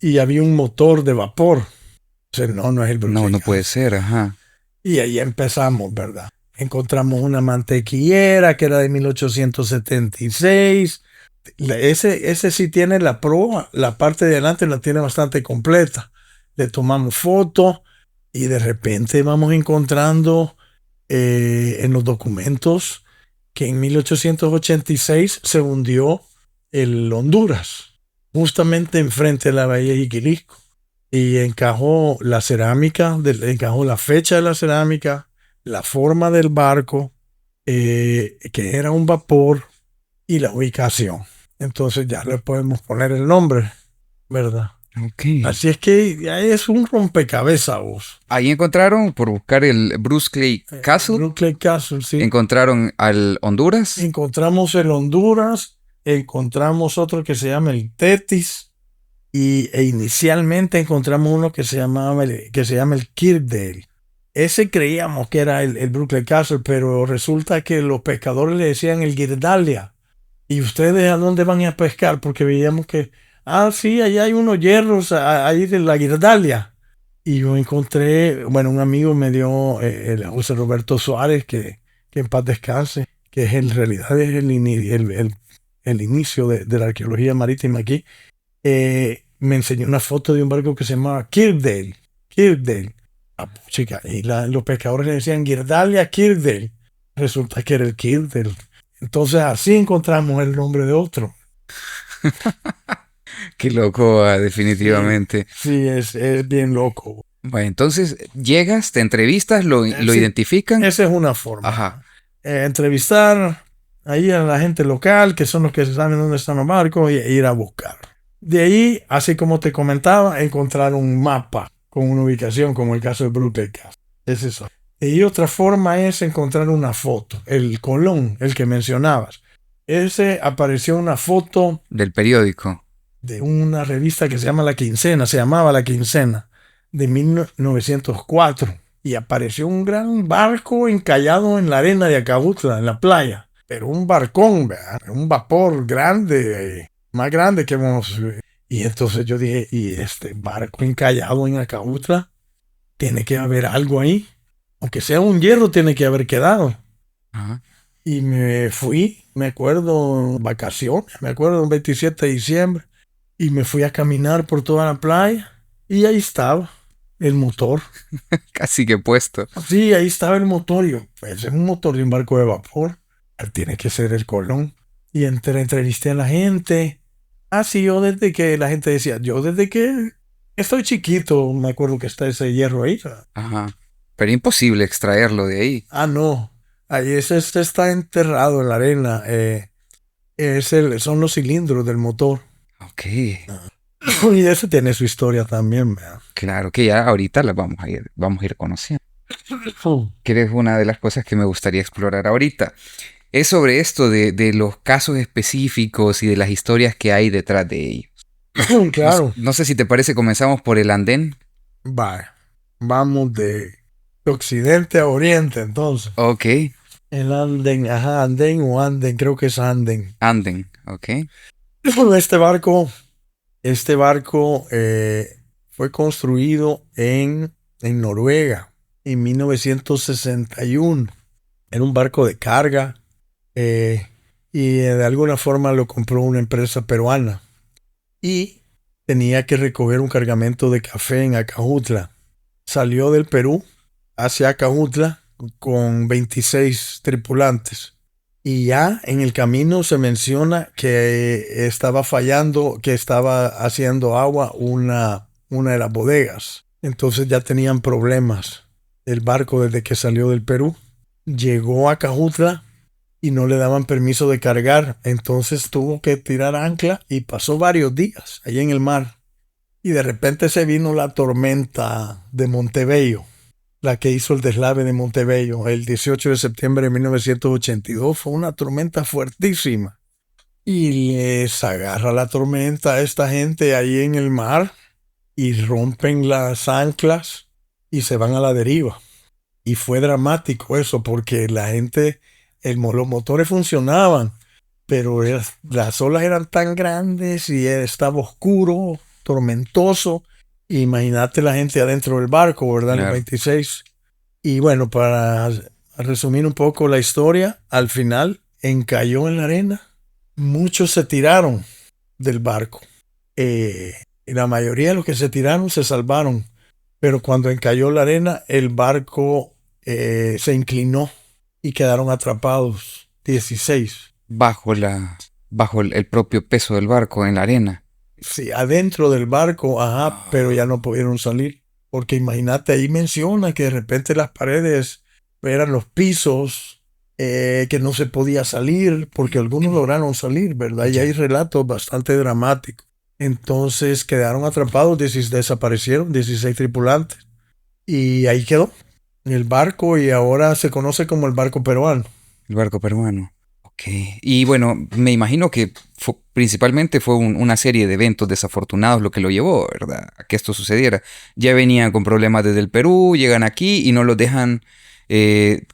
[SPEAKER 2] y había un motor de vapor. Entonces, no es el
[SPEAKER 1] No,
[SPEAKER 2] Brooklyn
[SPEAKER 1] no puede
[SPEAKER 2] Castle.
[SPEAKER 1] ser, ajá.
[SPEAKER 2] Y ahí empezamos, ¿verdad? Encontramos una mantequillera que era de 1876. Ese sí tiene la proa, la parte de adelante la tiene bastante completa. Le tomamos foto y de repente vamos encontrando en los documentos que en 1886 se hundió el Honduras, justamente enfrente de la bahía de Iquilisco. Y encajó la cerámica, encajó la fecha de la cerámica, la forma del barco, que era un vapor, y la ubicación. Entonces ya le podemos poner el nombre, ¿verdad?
[SPEAKER 1] Ok.
[SPEAKER 2] Así es que ahí es un rompecabezas, vos.
[SPEAKER 1] Ahí encontraron, por buscar el Bruce Clay Castle,
[SPEAKER 2] Brooklyn Castle, sí.
[SPEAKER 1] encontraron al Honduras.
[SPEAKER 2] Encontramos el Honduras, encontramos otro que se llama el Tetis, e inicialmente encontramos uno que se llama el Kirkdale. Ese creíamos que era el Brooklyn Castle, pero resulta que los pescadores le decían el Girdalia. ¿Y ustedes a dónde van a pescar? Porque veíamos que, sí, allá hay unos hierros ahí de la Girdalia. Y yo encontré, bueno, un amigo me dio el José Roberto Suárez, que en paz descanse, que es en realidad es el inicio de la arqueología marítima aquí. Me enseñó una foto de un barco que se llamaba Kirkdale. Kirkdale. Chica, y los pescadores le decían Girdalia Kirkdale. Resulta que era el Kirkdale. Entonces así encontramos el nombre de otro.
[SPEAKER 1] Qué loco,
[SPEAKER 2] Sí,
[SPEAKER 1] definitivamente.
[SPEAKER 2] sí, es bien loco.
[SPEAKER 1] Bueno, entonces llegas, te entrevistas, lo
[SPEAKER 2] Sí,
[SPEAKER 1] identifican.
[SPEAKER 2] esa es una forma.
[SPEAKER 1] Ajá.
[SPEAKER 2] Entrevistar ahí a la gente local, que son los que saben dónde están los barcos, e ir a buscar. De ahí, así como te comentaba, encontrar un mapa con una ubicación, como el caso de Brooklyn Castle. Es eso. Y otra forma es encontrar una foto. El Colón, el que mencionabas. Ese apareció una foto
[SPEAKER 1] Del periódico.
[SPEAKER 2] de una revista que se llama La Quincena, se llamaba La Quincena, de 1904. Y apareció un gran barco encallado en la arena de Acabutla, en la playa. Pero un barcón, ¿verdad? Un vapor grande, más grande que hemos... Y entonces yo dije, ¿y este barco encallado en Acabutla? Tiene que haber algo ahí. Aunque sea un hierro, tiene que haber quedado.
[SPEAKER 1] Ajá.
[SPEAKER 2] Y me fui, me acuerdo, vacaciones, me acuerdo, un 27 de diciembre. Y me fui a caminar por toda la playa. Y ahí estaba el motor.
[SPEAKER 1] Casi que puesto.
[SPEAKER 2] Sí, ahí estaba el motor. Y yo, pues es un motor de un barco de vapor. Tiene que ser el Colón. Y entrevisté a la gente. Sí, yo desde que la gente decía, yo desde que estoy chiquito, me acuerdo que está ese hierro ahí.
[SPEAKER 1] Ajá. Pero imposible extraerlo de ahí.
[SPEAKER 2] No. Ahí ese está enterrado en la arena. Son los cilindros del motor.
[SPEAKER 1] Ok.
[SPEAKER 2] Y ese tiene su historia también, ¿verdad?
[SPEAKER 1] Claro que ya ahorita la vamos a ir conociendo. Que es una de las cosas que me gustaría explorar ahorita. Es sobre esto de los casos específicos y de las historias que hay detrás de ellos.
[SPEAKER 2] Claro.
[SPEAKER 1] No sé si te parece, comenzamos por el andén.
[SPEAKER 2] Vamos de occidente a oriente, entonces.
[SPEAKER 1] Ok.
[SPEAKER 2] El Anden, Anden o Anden, creo que es Anden.
[SPEAKER 1] Andén, ok.
[SPEAKER 2] Este barco fue construido en Noruega en 1961. Era un barco de carga eh, y de alguna forma lo compró una empresa peruana. Y tenía que recoger un cargamento de café en Acajutla. Salió del Perú hacia Acajutla con 26 tripulantes. Y ya en el camino se menciona que estaba fallando, que estaba haciendo agua una de las bodegas. Entonces ya tenían problemas. El barco desde que salió del Perú llegó a Acajutla y no le daban permiso de cargar. Entonces tuvo que tirar ancla y pasó varios días allí en el mar. Y de repente se vino la tormenta de Montebello, la que hizo el deslave de Montebello el 18 de septiembre de 1982. Fue una tormenta fuertísima. Y les agarra la tormenta a esta gente ahí en el mar y rompen las anclas y se van a la deriva. Y fue dramático eso porque la gente, los motores funcionaban, pero las olas eran tan grandes y estaba oscuro, tormentoso. Imagínate la gente adentro del barco, ¿verdad? Los
[SPEAKER 1] Claro.
[SPEAKER 2] 26. Y bueno, para resumir un poco la historia, al final encalló en la arena. Muchos se tiraron del barco. Y la mayoría de los que se tiraron se salvaron. Pero cuando encalló la arena, el barco se inclinó y quedaron atrapados 16.
[SPEAKER 1] Bajo el propio peso del barco en la arena.
[SPEAKER 2] Sí, adentro del barco, pero ya no pudieron salir. Porque imagínate, ahí menciona que de repente las paredes eran los pisos, que no se podía salir, porque algunos lograron salir, ¿verdad? Y hay relatos bastante dramáticos. Entonces quedaron atrapados, desaparecieron 16 tripulantes. Y ahí quedó el barco y ahora se conoce como el barco peruano.
[SPEAKER 1] El barco peruano. Ok. Y bueno, me imagino que principalmente fue una serie de eventos desafortunados lo que lo llevó, ¿verdad? A que esto sucediera. Ya venían con problemas desde el Perú, llegan aquí y no los dejan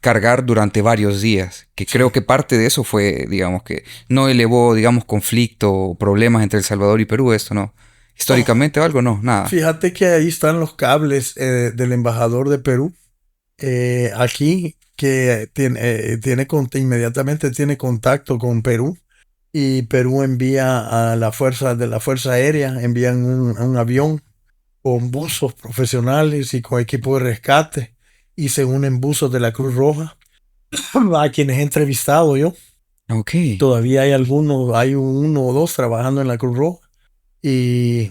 [SPEAKER 1] cargar durante varios días. Que creo que parte de eso fue, digamos, que no elevó, digamos, conflicto o problemas entre El Salvador y Perú, esto, ¿no?
[SPEAKER 2] Oh,
[SPEAKER 1] Históricamente o algo, no, nada.
[SPEAKER 2] fíjate que ahí están los cables del embajador de Perú aquí que inmediatamente tiene contacto con Perú y Perú envía a la fuerza aérea, envían un avión con buzos profesionales y con equipo de rescate y se unen buzos de la Cruz Roja a quienes he entrevistado yo.
[SPEAKER 1] Ok.
[SPEAKER 2] Todavía hay algunos, hay uno o dos trabajando en la Cruz Roja y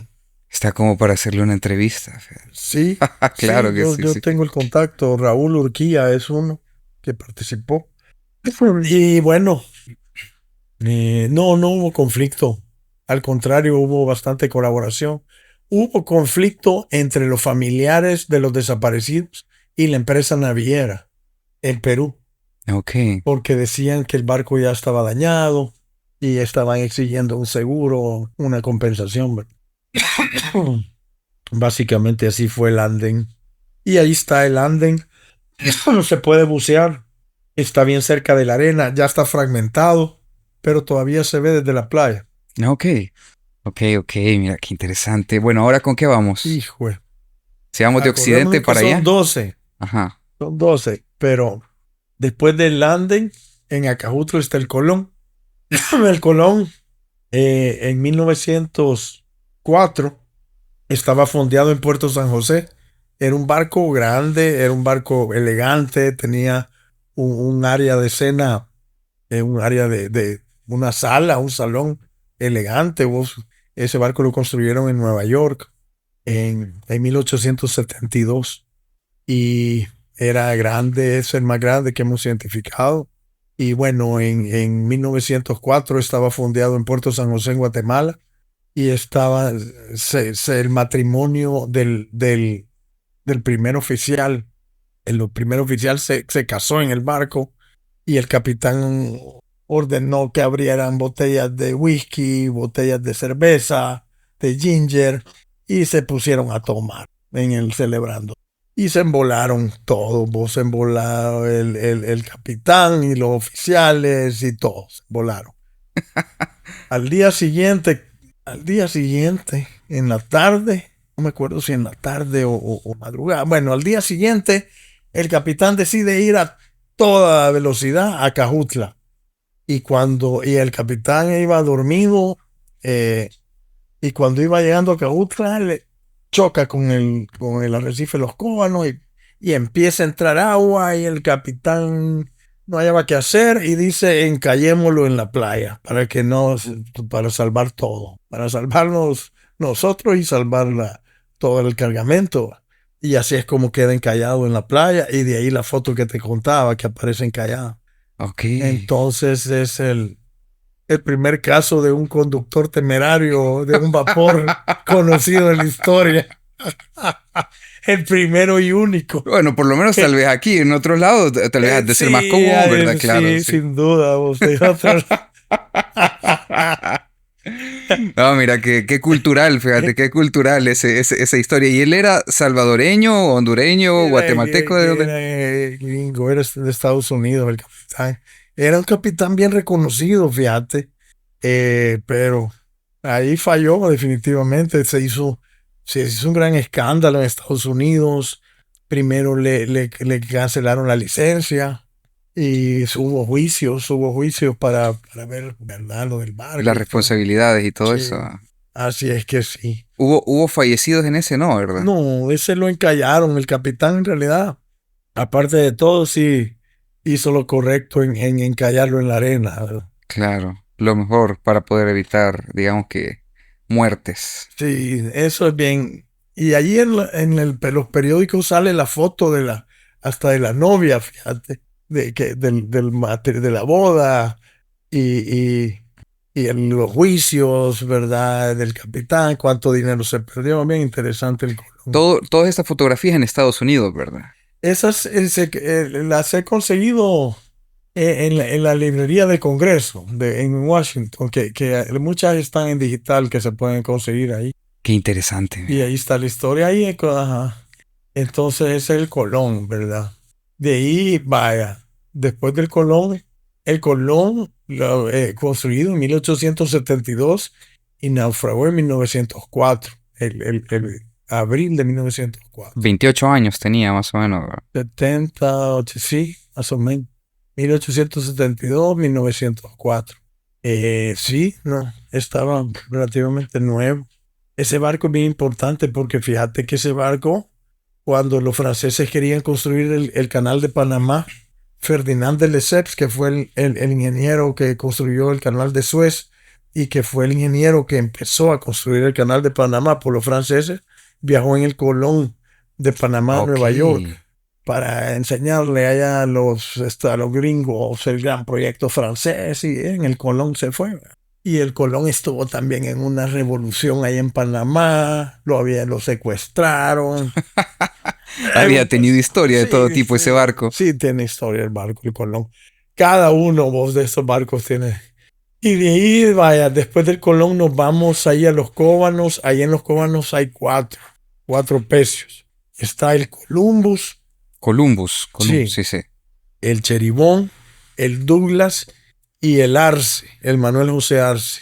[SPEAKER 1] Está como para hacerle una entrevista.
[SPEAKER 2] sí,
[SPEAKER 1] Claro
[SPEAKER 2] sí,
[SPEAKER 1] que
[SPEAKER 2] yo,
[SPEAKER 1] sí,
[SPEAKER 2] yo
[SPEAKER 1] sí.
[SPEAKER 2] tengo el contacto. Raúl Urquía es uno que participó. Y bueno, no hubo conflicto. Al contrario, hubo bastante colaboración. Hubo conflicto entre los familiares de los desaparecidos y la empresa naviera en Perú,
[SPEAKER 1] Ok.
[SPEAKER 2] porque decían que el barco ya estaba dañado y estaban exigiendo un seguro, una compensación. ¿Verdad? Básicamente así fue el anden. Y ahí está el anden. No se puede bucear. Está bien cerca de la arena. Ya está fragmentado, pero todavía se ve desde la playa.
[SPEAKER 1] Ok. Ok, mira, qué interesante. Bueno, ¿ahora con qué vamos?
[SPEAKER 2] Hijo,
[SPEAKER 1] Si vamos de occidente
[SPEAKER 2] acordémonos que
[SPEAKER 1] para
[SPEAKER 2] son
[SPEAKER 1] allá.
[SPEAKER 2] 12.
[SPEAKER 1] Ajá.
[SPEAKER 2] Son 12. Pero después del anden, en Acajutla está el Colón. El Colón, en 1904, estaba fondeado en Puerto San José. Era un barco grande, era un barco elegante, tenía un área de cena, un área de una sala, un salón elegante. Ese barco lo construyeron en Nueva York en 1872 y era grande, es el más grande que hemos identificado. Y bueno, en 1904 estaba fondeado en Puerto San José, en Guatemala, y estaba el matrimonio del primer oficial. El primer oficial se casó en el barco y el capitán ordenó que abrieran botellas de whisky, botellas de cerveza, de ginger, y se pusieron a tomar en el celebrando. Y se embolaron todos, se emboló el capitán y los oficiales y todos se embolaron. Al día siguiente, en la tarde, no me acuerdo si en la tarde o madrugada, bueno, al día siguiente, el capitán decide ir a toda velocidad a Cajutla. Y el capitán iba dormido, eh, y cuando iba llegando a Cajutla, le choca con el arrecife de los Cóbanos y empieza a entrar agua y el capitán no hallaba qué hacer y dice encallémoslo en la playa para salvar todo, para salvarnos nosotros y salvar todo el cargamento. Y así es como queda encallado en la playa y de ahí la foto que te contaba que aparece encallada.
[SPEAKER 1] Ok.
[SPEAKER 2] Entonces es el primer caso de un conductor temerario de un vapor conocido en la historia. El primero y único.
[SPEAKER 1] Bueno, por lo menos tal vez aquí, en otros lados, tal vez ha de ser más
[SPEAKER 2] Sí,
[SPEAKER 1] común, ¿verdad? Claro,
[SPEAKER 2] sí,
[SPEAKER 1] sí.
[SPEAKER 2] sin duda. Vos de otros.
[SPEAKER 1] No, mira, qué cultural, fíjate, qué cultural esa historia. ¿Y él era salvadoreño, hondureño, guatemalteco? ¿De dónde?
[SPEAKER 2] Era gringo, era de Estados Unidos el capitán. Era un capitán bien reconocido, fíjate. Pero ahí falló definitivamente. Se hizo un gran escándalo en Estados Unidos. Primero le cancelaron la licencia y hubo juicios para ver, ¿verdad? Lo del barco
[SPEAKER 1] Las
[SPEAKER 2] y todo.
[SPEAKER 1] responsabilidades y todo eso.
[SPEAKER 2] Sí, así es que sí.
[SPEAKER 1] Hubo fallecidos en ese, ¿no? ¿Verdad?
[SPEAKER 2] No, ese lo encallaron. El capitán en realidad, aparte de todo, sí hizo lo correcto en encallarlo en la arena, ¿verdad?
[SPEAKER 1] Claro, lo mejor para poder evitar, digamos que, muertes.
[SPEAKER 2] Sí, eso es bien. Y allí los periódicos sale la foto hasta de la novia, fíjate, de la boda y, y en los juicios, ¿verdad? Del capitán, cuánto dinero se perdió. Bien interesante el Colón.
[SPEAKER 1] Todas estas fotografías en Estados Unidos, ¿verdad?
[SPEAKER 2] Esas las he conseguido En la librería de Congreso en Washington, que muchas están en digital que se pueden conseguir ahí.
[SPEAKER 1] Qué interesante,
[SPEAKER 2] Y
[SPEAKER 1] mira.
[SPEAKER 2] ahí está la historia. Ahí, ajá. Entonces es el Colón, ¿verdad? De ahí, vaya, después del Colón, el Colón, construido en 1872 y naufragó en 1904, el abril de 1904.
[SPEAKER 1] 28 años tenía más o menos, ¿verdad?
[SPEAKER 2] 78, sí, más o menos. 1872, 1904. Sí, no, estaba relativamente nuevo. Ese barco es bien importante porque fíjate que ese barco, cuando los franceses querían construir el canal de Panamá, Ferdinand de Lesseps, que fue el ingeniero que construyó el canal de Suez y que fue el ingeniero que empezó a construir el canal de Panamá por los franceses, viajó en el Colón de Panamá a
[SPEAKER 1] Ok.
[SPEAKER 2] Nueva York para enseñarle allá a los gringos el gran proyecto francés, y en el Colón se fue. Y el Colón estuvo también en una revolución ahí en Panamá, lo secuestraron.
[SPEAKER 1] Había tenido historia de todo
[SPEAKER 2] Sí,
[SPEAKER 1] tipo ese barco.
[SPEAKER 2] sí tiene historia el barco, el Colón. Cada uno vos de estos barcos tiene. Y de ahí, vaya, después del Colón nos vamos ahí a los Cóbanos. Ahí en los Cóbanos hay cuatro pecios. Está el Columbus,
[SPEAKER 1] Columbus,
[SPEAKER 2] sí,
[SPEAKER 1] sí, sí.
[SPEAKER 2] el Cheribón, el Douglas y el Arce, el Manuel José Arce.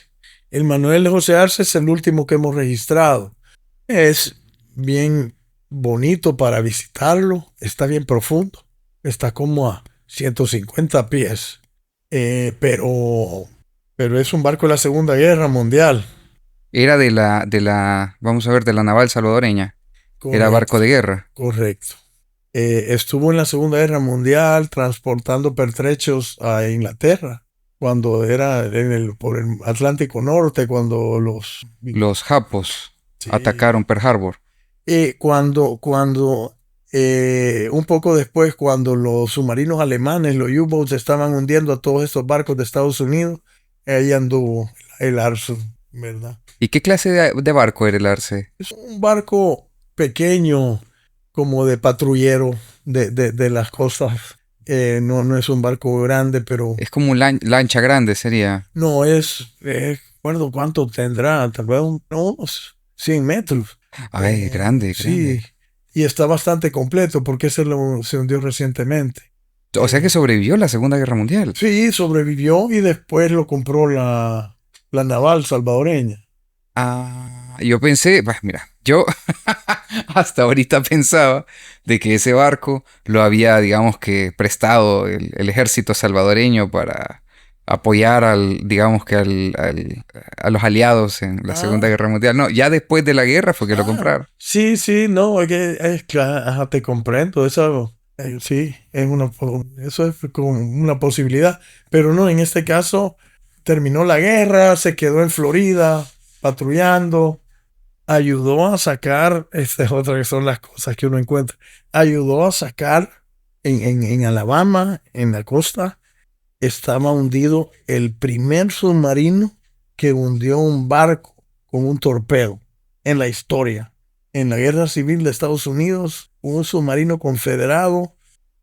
[SPEAKER 2] El Manuel José Arce es el último que hemos registrado. Es bien bonito para visitarlo, está bien profundo, está como a 150 pies, pero es un barco de la Segunda Guerra Mundial.
[SPEAKER 1] Era vamos a ver, de la naval salvadoreña. Era barco
[SPEAKER 2] Correcto,
[SPEAKER 1] de guerra.
[SPEAKER 2] correcto. Estuvo en la Segunda Guerra Mundial transportando pertrechos a Inglaterra, cuando era por el Atlántico Norte, cuando
[SPEAKER 1] Los japos
[SPEAKER 2] Sí.
[SPEAKER 1] atacaron Pearl Harbor.
[SPEAKER 2] Un poco después, cuando los submarinos alemanes, los U-boats, estaban hundiendo a todos estos barcos de Estados Unidos, ahí anduvo el Arso, ¿verdad?
[SPEAKER 1] ¿Y qué clase de barco era el Arce?
[SPEAKER 2] Es un barco pequeño, como de patrullero de las costas. No es un barco grande, pero
[SPEAKER 1] Es como un lancha grande, sería.
[SPEAKER 2] no recuerdo cuánto tendrá, tal vez unos 100 metros.
[SPEAKER 1] Ay, grande,
[SPEAKER 2] Sí,
[SPEAKER 1] grande.
[SPEAKER 2] y está bastante completo porque se hundió recientemente.
[SPEAKER 1] O sea que
[SPEAKER 2] Eh,
[SPEAKER 1] sobrevivió la Segunda Guerra Mundial.
[SPEAKER 2] sí, sobrevivió y después lo compró la naval salvadoreña.
[SPEAKER 1] Ah, yo pensé, bah, mira, yo hasta ahorita pensaba de que ese barco lo había, digamos que, prestado el ejército salvadoreño para apoyar digamos que a los aliados en la Segunda
[SPEAKER 2] Ah,
[SPEAKER 1] Guerra Mundial. No, ya después de la guerra fue que lo compraron.
[SPEAKER 2] sí, sí, no, es que ajá, te comprendo, eso sí, eso es como una posibilidad, pero no, en este caso terminó la guerra, se quedó en Florida patrullando, ayudó a sacar, esta es otra que son las cosas que uno encuentra, ayudó a sacar en Alabama, en la costa, estaba hundido el primer submarino que hundió un barco con un torpedo en la historia. En la Guerra Civil de Estados Unidos, un submarino confederado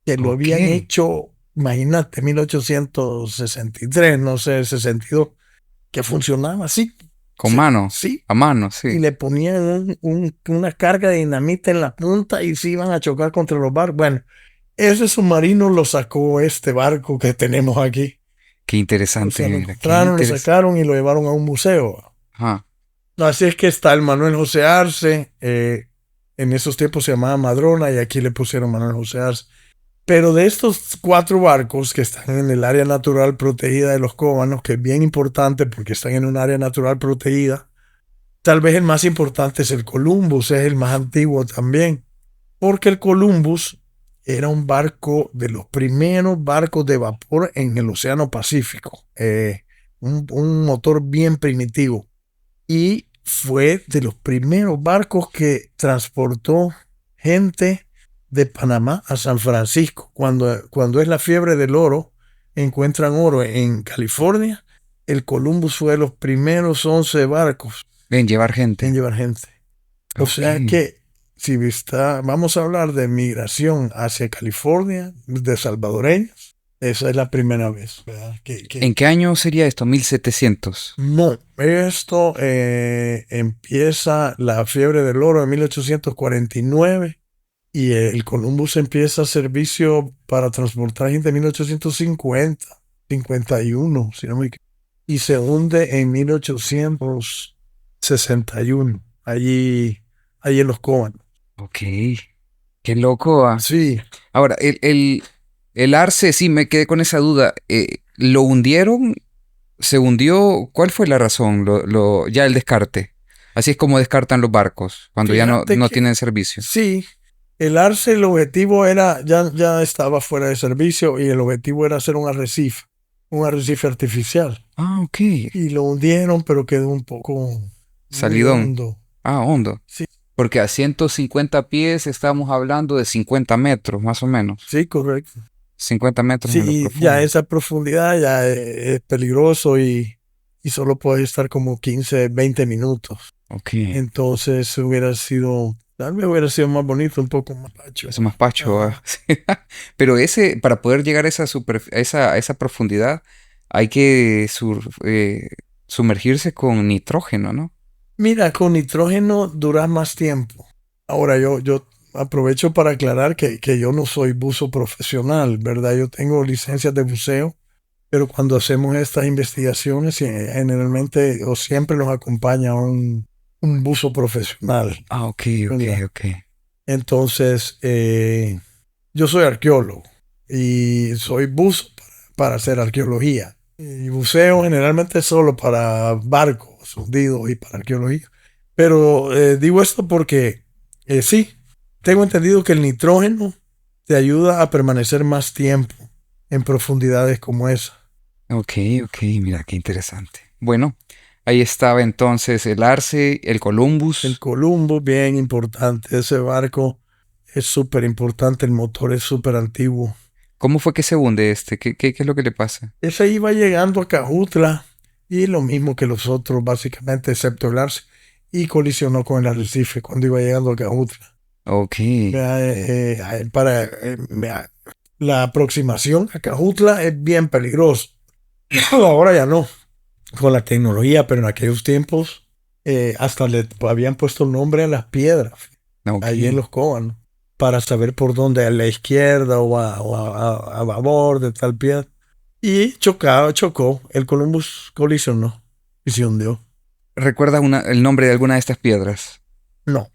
[SPEAKER 2] que lo
[SPEAKER 1] Ok.
[SPEAKER 2] habían hecho, imagínate, 1863, no sé, 62, que funcionaba así.
[SPEAKER 1] Con mano,
[SPEAKER 2] Sí,
[SPEAKER 1] a mano,
[SPEAKER 2] y
[SPEAKER 1] sí.
[SPEAKER 2] le ponían una carga de dinamita en la punta y se iban a chocar contra los barcos. Bueno, ese submarino lo sacó este barco que tenemos aquí.
[SPEAKER 1] Qué
[SPEAKER 2] O
[SPEAKER 1] interesante,
[SPEAKER 2] sea, lo
[SPEAKER 1] mira, qué
[SPEAKER 2] encontraron, lo
[SPEAKER 1] interesante.
[SPEAKER 2] sacaron y lo llevaron a un museo.
[SPEAKER 1] Ajá.
[SPEAKER 2] Así es que está el Manuel José Arce. En esos tiempos se llamaba Madrona y aquí le pusieron Manuel José Arce. Pero de estos cuatro barcos que están en el área natural protegida de los Cóbanos, que es bien importante porque están en un área natural protegida, tal vez el más importante es el Columbus, es el más antiguo también, porque el Columbus era un barco de los primeros barcos de vapor en el Océano Pacífico, un motor bien primitivo, y fue de los primeros barcos que transportó gente de Panamá a San Francisco. Cuando es la fiebre del oro, encuentran oro en California. El Columbus fue de los primeros 11 barcos
[SPEAKER 1] Ven, llevar
[SPEAKER 2] en
[SPEAKER 1] gente.
[SPEAKER 2] llevar gente. O
[SPEAKER 1] Ok.
[SPEAKER 2] sea que vamos a hablar de migración hacia California, de salvadoreños. Esa es la primera vez, ¿verdad?
[SPEAKER 1] ¿En qué año sería esto? 1700.
[SPEAKER 2] No, esto empieza la fiebre del oro en 1849 y el Columbus empieza servicio para transportar gente en 1850, 51, si no me equivoco, y se hunde en 1861, allí en los Coban.
[SPEAKER 1] Ok, qué loco.
[SPEAKER 2] Sí,
[SPEAKER 1] Ahora, el Arce, sí, me quedé con esa duda. ¿Lo hundieron? ¿Se hundió? ¿Cuál fue la razón? Ya el descarte. Así es como descartan los barcos cuando ya no,
[SPEAKER 2] fíjate
[SPEAKER 1] no
[SPEAKER 2] que
[SPEAKER 1] tienen servicio.
[SPEAKER 2] sí, el Arce, el objetivo era, ya estaba fuera de servicio y el objetivo era hacer un arrecife artificial.
[SPEAKER 1] Ah, ok.
[SPEAKER 2] Y lo hundieron, pero quedó un poco muy
[SPEAKER 1] Salidón.
[SPEAKER 2] hondo.
[SPEAKER 1] Ah, hondo.
[SPEAKER 2] Sí,
[SPEAKER 1] Porque a 150 pies estamos hablando de 50 metros, más o menos.
[SPEAKER 2] sí, correcto.
[SPEAKER 1] 50 metros en lo
[SPEAKER 2] Sí, ya
[SPEAKER 1] profundo.
[SPEAKER 2] esa profundidad ya es peligroso y solo puede estar como 15, 20 minutos.
[SPEAKER 1] Ok.
[SPEAKER 2] Entonces tal vez hubiera sido más bonito, un poco más pacho.
[SPEAKER 1] Es más pacho.
[SPEAKER 2] Ajá.
[SPEAKER 1] Pero para poder llegar a esa profundidad, hay que sumergirse con nitrógeno, ¿no?
[SPEAKER 2] Mira, con nitrógeno dura más tiempo. Ahora yo aprovecho para aclarar que yo no soy buzo profesional, ¿verdad? Yo tengo licencias de buceo, pero cuando hacemos estas investigaciones, generalmente o siempre nos acompaña un buzo profesional,
[SPEAKER 1] Ah, ok, ok,
[SPEAKER 2] ¿verdad?
[SPEAKER 1] ok.
[SPEAKER 2] Entonces, yo soy arqueólogo y soy buzo para hacer arqueología. Y buceo generalmente solo para barcos hundidos y para arqueología. Pero digo esto porque sí, tengo entendido que el nitrógeno te ayuda a permanecer más tiempo en profundidades como esa.
[SPEAKER 1] Ok, ok, mira, qué interesante. Bueno, ahí estaba entonces el Arce, el
[SPEAKER 2] El
[SPEAKER 1] Columbus.
[SPEAKER 2] Columbus, bien importante. Ese barco es súper importante. El motor es súper antiguo.
[SPEAKER 1] ¿Cómo fue que se hunde este? ¿Qué es lo que le pasa?
[SPEAKER 2] Ese iba llegando a Cajutla y lo mismo que los otros, básicamente, excepto el Arce, y colisionó con el arrecife cuando iba llegando a Cajutla.
[SPEAKER 1] Ok,
[SPEAKER 2] Vea, vea, la aproximación a Cajutla es bien peligroso. Ahora ya no, con la tecnología, pero en aquellos tiempos hasta le habían puesto nombre a las piedras,
[SPEAKER 1] ok.
[SPEAKER 2] allí en los Coban, para saber por dónde, a la izquierda a babor de tal piedra. Y chocó, el Columbus colisionó y se hundió.
[SPEAKER 1] ¿Recuerda el nombre de alguna de estas piedras?
[SPEAKER 2] No,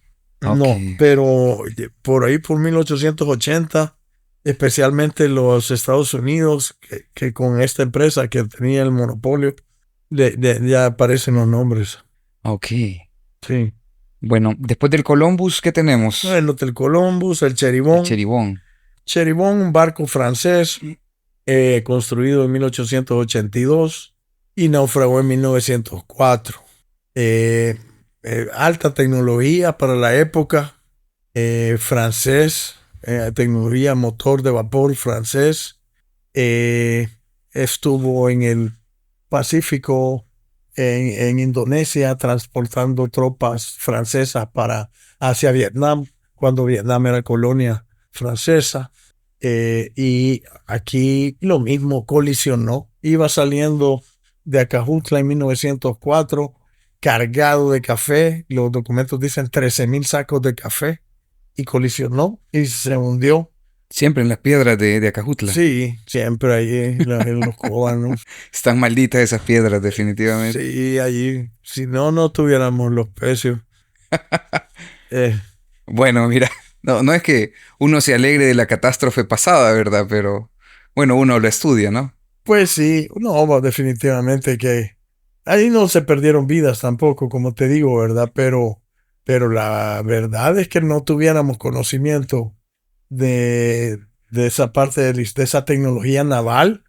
[SPEAKER 1] Ok,
[SPEAKER 2] no, pero por ahí por 1880, especialmente los Estados Unidos, que con esta empresa que tenía el monopolio, ya aparecen los nombres.
[SPEAKER 1] ok.
[SPEAKER 2] Sí.
[SPEAKER 1] Bueno, después del Columbus, ¿qué tenemos?
[SPEAKER 2] El Hotel Columbus, el
[SPEAKER 1] El
[SPEAKER 2] Cheribón.
[SPEAKER 1] Cheribón.
[SPEAKER 2] Cheribón, un barco francés construido en 1882 y naufragó en 1904. Eh, Alta tecnología para la época, francés, tecnología motor de vapor francés. eh, Estuvo en el Pacífico, en Indonesia, transportando tropas francesas hacia Vietnam, cuando Vietnam era colonia francesa. Y aquí lo mismo colisionó. Iba saliendo de Acajutla en 1904, cargado de café. Los documentos dicen 13,000 sacos de café. Y colisionó y se hundió.
[SPEAKER 1] Siempre en las piedras de Acajutla.
[SPEAKER 2] Sí, siempre ahí en los cubanos.
[SPEAKER 1] Están malditas esas piedras, definitivamente.
[SPEAKER 2] Sí, allí. Si no, no tuviéramos los precios. Eh,
[SPEAKER 1] Bueno, mira, no es que uno se alegre de la catástrofe pasada, ¿verdad? Pero bueno, uno lo estudia, ¿no?
[SPEAKER 2] pues sí, no, definitivamente que ahí no se perdieron vidas tampoco, como te digo, ¿verdad? Pero la verdad es que no tuviéramos conocimiento de esa parte de esa tecnología naval.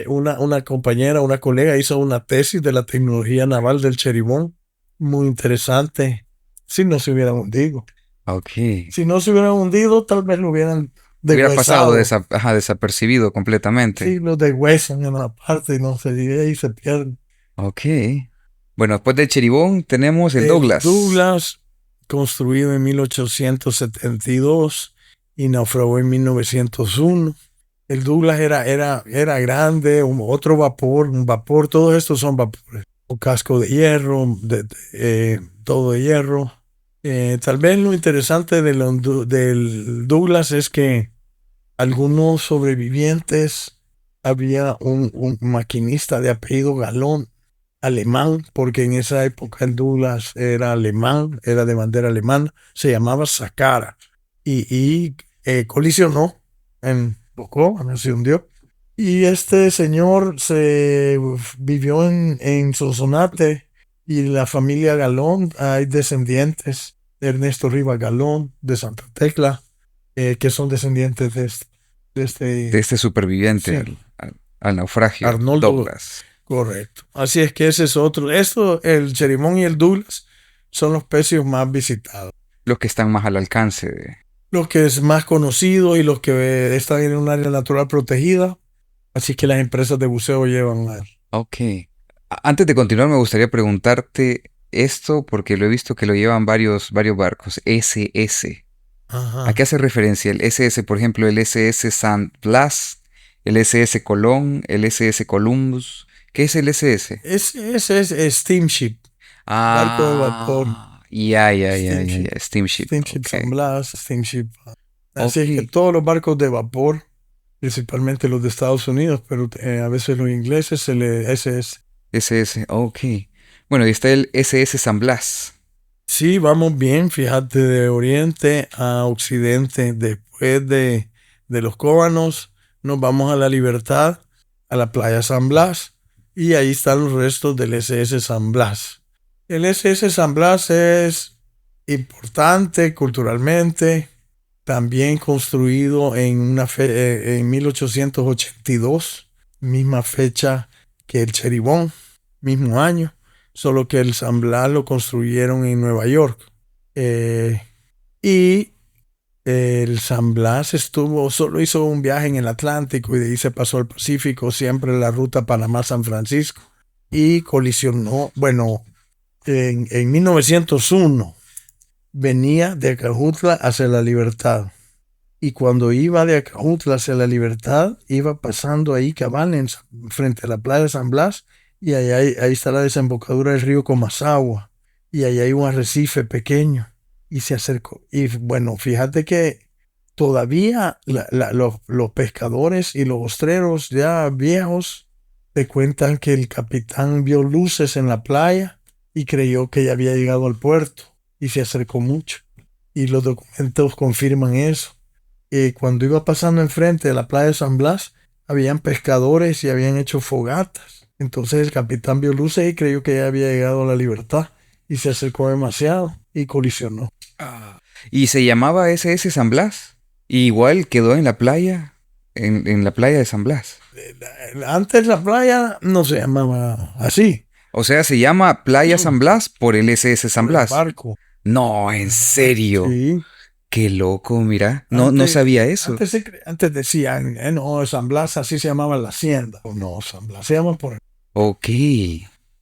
[SPEAKER 2] Una compañera, una colega hizo una tesis de la tecnología naval del Cheribón, muy interesante. Si no se hubieran hundido.
[SPEAKER 1] Ok.
[SPEAKER 2] Si no se hubieran hundido, tal vez lo hubieran
[SPEAKER 1] Hubiera pasado
[SPEAKER 2] deshuesado.
[SPEAKER 1] desapercibido completamente.
[SPEAKER 2] Sí, los deshuesan en una parte y no se divide y se pierden.
[SPEAKER 1] Ok. Bueno, después del Cheribón tenemos el
[SPEAKER 2] El
[SPEAKER 1] Douglas.
[SPEAKER 2] Douglas, construido en 1872 y naufragó en 1901. El Douglas era grande, otro vapor, un vapor, todos estos son vapores. Un casco de hierro, todo de hierro. Tal vez lo interesante del Douglas es que algunos sobrevivientes, había un maquinista de apellido Galón, alemán, porque en esa época el Douglas era alemán, era de bandera alemana, se llamaba Sakara, y colisionó en Bocó, se hundió. Y este señor vivió en Sonsonate, y la familia Galón, hay descendientes de Ernesto Rivas Galón, de Santa Tecla, que son descendientes
[SPEAKER 1] De este superviviente
[SPEAKER 2] sí,
[SPEAKER 1] al naufragio,
[SPEAKER 2] Arnoldo,
[SPEAKER 1] Douglas.
[SPEAKER 2] correcto. Así es que ese es otro. Esto, el Cherimón y el Douglas, son los pecios más visitados.
[SPEAKER 1] Los que están más al alcance de...
[SPEAKER 2] Los que es más conocido y los que están en un área natural protegida. Así que las empresas de buceo llevan a...
[SPEAKER 1] Ok. Antes de continuar, me gustaría preguntarte esto porque lo he visto que lo llevan varios barcos. SS. ¿A
[SPEAKER 2] Ajá.
[SPEAKER 1] qué hace referencia el SS? Por ejemplo, el SS San Blas, el SS Colón, el SS Columbus. ¿Qué es el SS?
[SPEAKER 2] Ese es steamship, barco de vapor,
[SPEAKER 1] Ya.
[SPEAKER 2] steamship.
[SPEAKER 1] Steamship.
[SPEAKER 2] Steamship
[SPEAKER 1] Ok.
[SPEAKER 2] San Blas, steamship. Así
[SPEAKER 1] Ok.
[SPEAKER 2] es que todos los barcos de vapor, principalmente los de Estados Unidos, pero a veces los ingleses, ese es.
[SPEAKER 1] SS. Ok. Bueno, y está el SS San Blas.
[SPEAKER 2] Sí, vamos bien, fíjate, de oriente a occidente. Después de los Cóbanos, nos vamos a la Libertad, a la playa San Blas, y ahí están los restos del SS San Blas. El SS San Blas es importante culturalmente, también construido en 1882, misma fecha que el Cheribón, mismo año, solo que el San Blas lo construyeron en Nueva York. Y el San Blas solo hizo un viaje en el Atlántico y de ahí se pasó al Pacífico, siempre la ruta Panamá-San Francisco, y colisionó, bueno, en 1901 venía de Acajutla hacia la Libertad. Y cuando iba de Acajutla hacia la Libertad, iba pasando ahí cabal frente a la playa de San Blas, y ahí está la desembocadura del río Comasagua, y ahí hay un arrecife pequeño, y se acercó. Y bueno, fíjate que todavía los pescadores y los ostreros ya viejos te cuentan que el capitán vio luces en la playa y creyó que ya había llegado al puerto, y se acercó mucho. Y los documentos confirman eso. Cuando iba pasando enfrente de la playa de San Blas, habían pescadores y habían hecho fogatas. Entonces el capitán vio luces y creyó que ya había llegado a la Libertad, y se acercó demasiado y colisionó.
[SPEAKER 1] Y se llamaba SS San Blas. Y igual quedó en la playa, en la playa de San Blas.
[SPEAKER 2] Antes la playa no se llamaba así,
[SPEAKER 1] O sea, se llama Playa San Blas por el SS San
[SPEAKER 2] por el
[SPEAKER 1] Blas.
[SPEAKER 2] barco.
[SPEAKER 1] No, en serio.
[SPEAKER 2] Sí.
[SPEAKER 1] Qué loco, mira. No sabía eso.
[SPEAKER 2] Antes decían, no, San Blas así se llamaba la hacienda. No, San Blas se llama por...
[SPEAKER 1] Ok.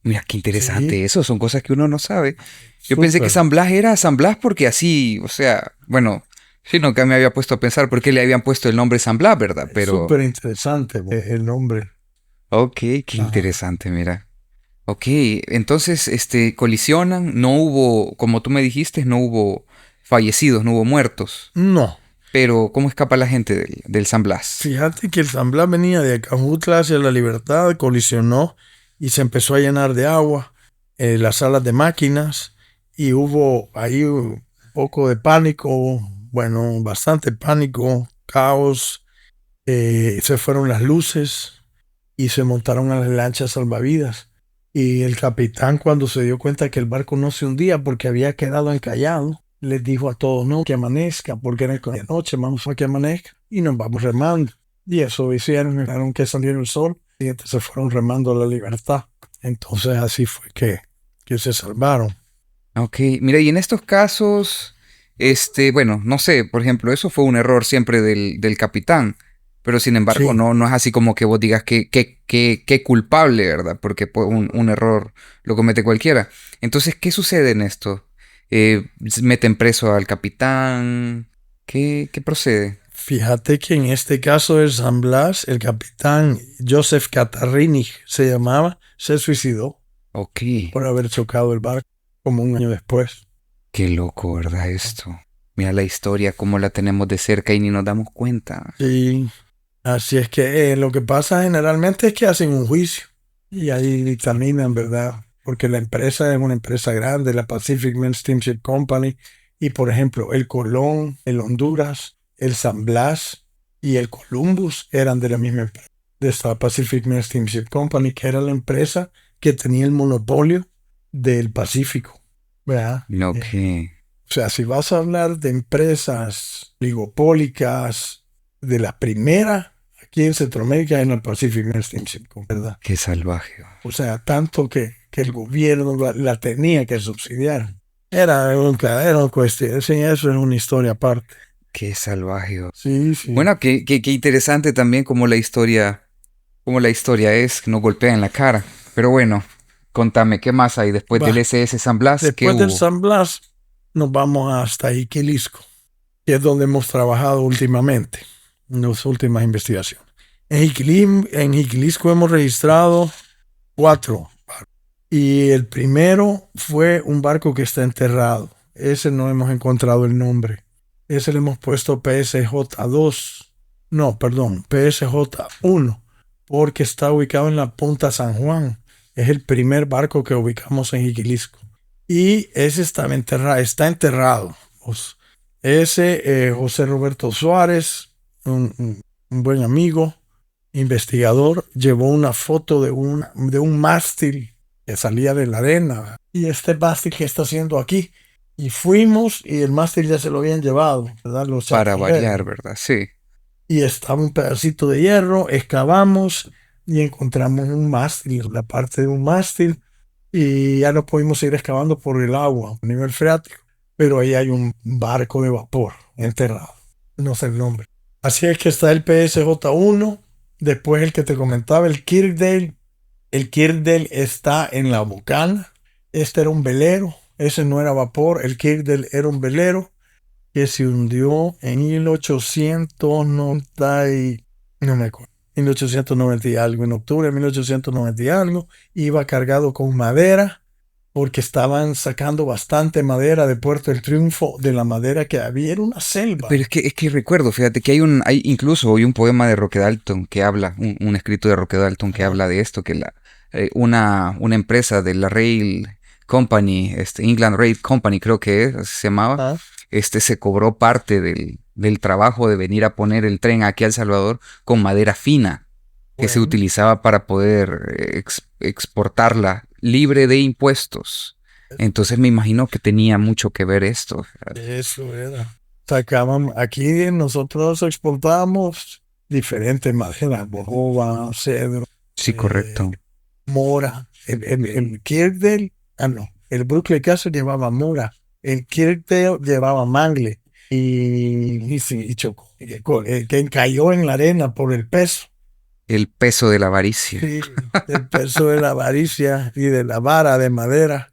[SPEAKER 1] Mira, qué
[SPEAKER 2] Sí,
[SPEAKER 1] interesante eso. Son cosas que uno no sabe. Yo pensé que
[SPEAKER 2] súper,
[SPEAKER 1] San Blas era San Blas porque así, o sea, bueno, sí, nunca me había puesto a pensar por qué le habían puesto el nombre San Blas, ¿verdad? Pero,
[SPEAKER 2] súper interesante el nombre.
[SPEAKER 1] ok, qué
[SPEAKER 2] Ajá.
[SPEAKER 1] interesante, mira. Ok, entonces, colisionan, no hubo, como tú me dijiste, no hubo fallecidos, no hubo muertos.
[SPEAKER 2] No,
[SPEAKER 1] Pero, ¿cómo escapa la gente del San Blas?
[SPEAKER 2] fíjate que el San Blas venía de Acajutla hacia la Libertad, colisionó y se empezó a llenar de agua, las salas de máquinas, y hubo ahí un poco de pánico, bueno, bastante pánico, caos, se fueron las luces y se montaron a las lanchas salvavidas. Y el capitán, cuando se dio cuenta que el barco no se hundía porque había quedado encallado, les dijo a todos, no, que amanezca, porque era de noche, vamos a que amanezca, y nos vamos remando. Y eso hicieron, dejaron que saliera el sol, y entonces se fueron remando a la Libertad. Entonces así fue que se salvaron.
[SPEAKER 1] Ok, mira, y en estos casos, bueno, no sé, por ejemplo, eso fue un error siempre del capitán, pero sin embargo,
[SPEAKER 2] Sí,
[SPEAKER 1] no es así como que vos digas que culpable, ¿verdad? Porque un error lo comete cualquiera. Entonces, ¿qué sucede en esto? ¿Meten preso al capitán? ¿Qué procede?
[SPEAKER 2] Fíjate que en este caso del San Blas, el capitán Joseph Catarrini se llamaba, se suicidó
[SPEAKER 1] Ok.
[SPEAKER 2] por haber chocado el barco como un año después.
[SPEAKER 1] Qué loco, ¿verdad? Esto. Mira la historia, cómo la tenemos de cerca y ni nos damos cuenta.
[SPEAKER 2] Y así es que lo que pasa generalmente es que hacen un juicio y ahí dictaminan, ¿verdad? Porque la empresa es una empresa grande, la Pacific Mail Steamship Company, y por ejemplo, el Colón, el Honduras, el San Blas y el Columbus eran de la misma empresa, de esta Pacific Mail Steamship Company, que era la empresa que tenía el monopolio del Pacífico, ¿verdad?
[SPEAKER 1] Ok.
[SPEAKER 2] O sea, si vas a hablar de empresas oligopólicas de la primera aquí en Centroamérica, en el Pacific Mail Steamship Company, ¿verdad?
[SPEAKER 1] Qué salvaje.
[SPEAKER 2] O sea, tanto que el gobierno la tenía que subsidiar. Era una cuestión, sí, eso es una historia aparte.
[SPEAKER 1] Qué salvaje.
[SPEAKER 2] Sí, sí.
[SPEAKER 1] Bueno, qué interesante también como la historia es, que nos golpea en la cara. Pero bueno, contame, ¿qué más hay después del
[SPEAKER 2] Va.
[SPEAKER 1] SS San Blas? ¿Qué
[SPEAKER 2] Después del
[SPEAKER 1] hubo?
[SPEAKER 2] San Blas, nos vamos hasta Iquilisco, que es donde hemos trabajado últimamente, en las últimas investigaciones. En Iquilisco hemos registrado 4 barcos. Y el primero fue un barco que está enterrado. Ese no hemos encontrado el nombre. Ese le hemos puesto PSJ2. No, perdón, PSJ1, porque está ubicado en la Punta San Juan. Es el primer barco que ubicamos en Iquilisco. Y ese está enterrado. Pues, ese, José Roberto Suárez, un buen amigo, investigador, llevó una foto de un mástil que salía de la arena. Y este mástil que está haciendo aquí. Y fuimos y el mástil ya se lo habían llevado, ¿verdad? Los
[SPEAKER 1] Para
[SPEAKER 2] chartereros.
[SPEAKER 1] variar, ¿verdad? Sí.
[SPEAKER 2] Y estaba un pedacito de hierro, excavamos y encontramos un mástil, la parte de un mástil. Y ya no pudimos seguir excavando por el agua a nivel freático. Pero ahí hay un barco de vapor enterrado. No sé el nombre. Así es que está el PSJ1. Después el que te comentaba, el Kirkdale. El Kirkdale está en la Bucana. Este era un velero. Ese no era vapor. El Kirkdale era un velero que se hundió en 1890 no me acuerdo. 1890 y algo. En octubre de 1890 y algo. Iba cargado con madera porque estaban sacando bastante madera de Puerto del Triunfo, de la madera que había. Era una selva.
[SPEAKER 1] Pero es que recuerdo, fíjate que hay incluso hoy un poema de Roque Dalton que habla, un escrito de Roque Dalton que habla de esto, que una empresa de la Rail Company, England Rail Company creo que se llamaba, se cobró parte del trabajo de venir a poner el tren aquí a El Salvador con madera fina, que se utilizaba para poder exportarla libre de impuestos. Entonces me imagino que tenía mucho que ver esto.
[SPEAKER 2] Eso era. Sacaban, aquí nosotros exportábamos diferentes maderas, bojoba, cedro,
[SPEAKER 1] Sí, correcto.
[SPEAKER 2] mora. El Kirkdale, no, el Brooklyn Castle llevaba mora, el Kirkdale llevaba mangle y chocó, que cayó en la arena por el peso.
[SPEAKER 1] El peso de la avaricia.
[SPEAKER 2] Sí, el peso de la avaricia y de la vara de madera.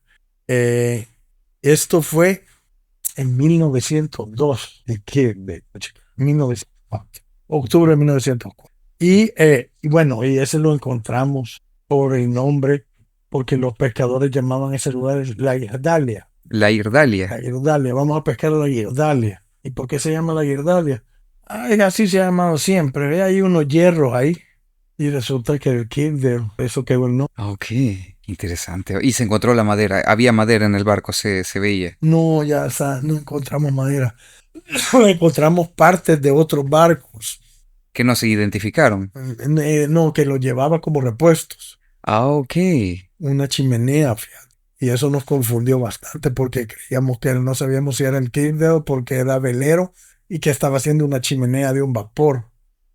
[SPEAKER 2] Esto fue en 1902, en Kirkdale, 1904, octubre de 1904. Y bueno, y ese lo encontramos por el nombre, porque los pescadores llamaban ese lugar la Guirdalia.
[SPEAKER 1] La Irdalia.
[SPEAKER 2] La Guirdalia, vamos a pescar la Guirdalia. ¿Y por qué se llama la Guirdalia? Así se ha llamado siempre. Hay unos hierros ahí. Y resulta que el Kirkdale, eso quedó el nombre.
[SPEAKER 1] Ok, interesante. Y se encontró la madera. Había madera en el barco, se veía.
[SPEAKER 2] No, ya está, no encontramos madera. Encontramos partes de otros barcos.
[SPEAKER 1] Que no se identificaron.
[SPEAKER 2] No, que lo llevaba como repuestos.
[SPEAKER 1] Ah, ok.
[SPEAKER 2] Una chimenea, fíjate. Y eso nos confundió bastante porque creíamos que no sabíamos si era el Kirkdale porque era velero y que estaba haciendo una chimenea de un vapor.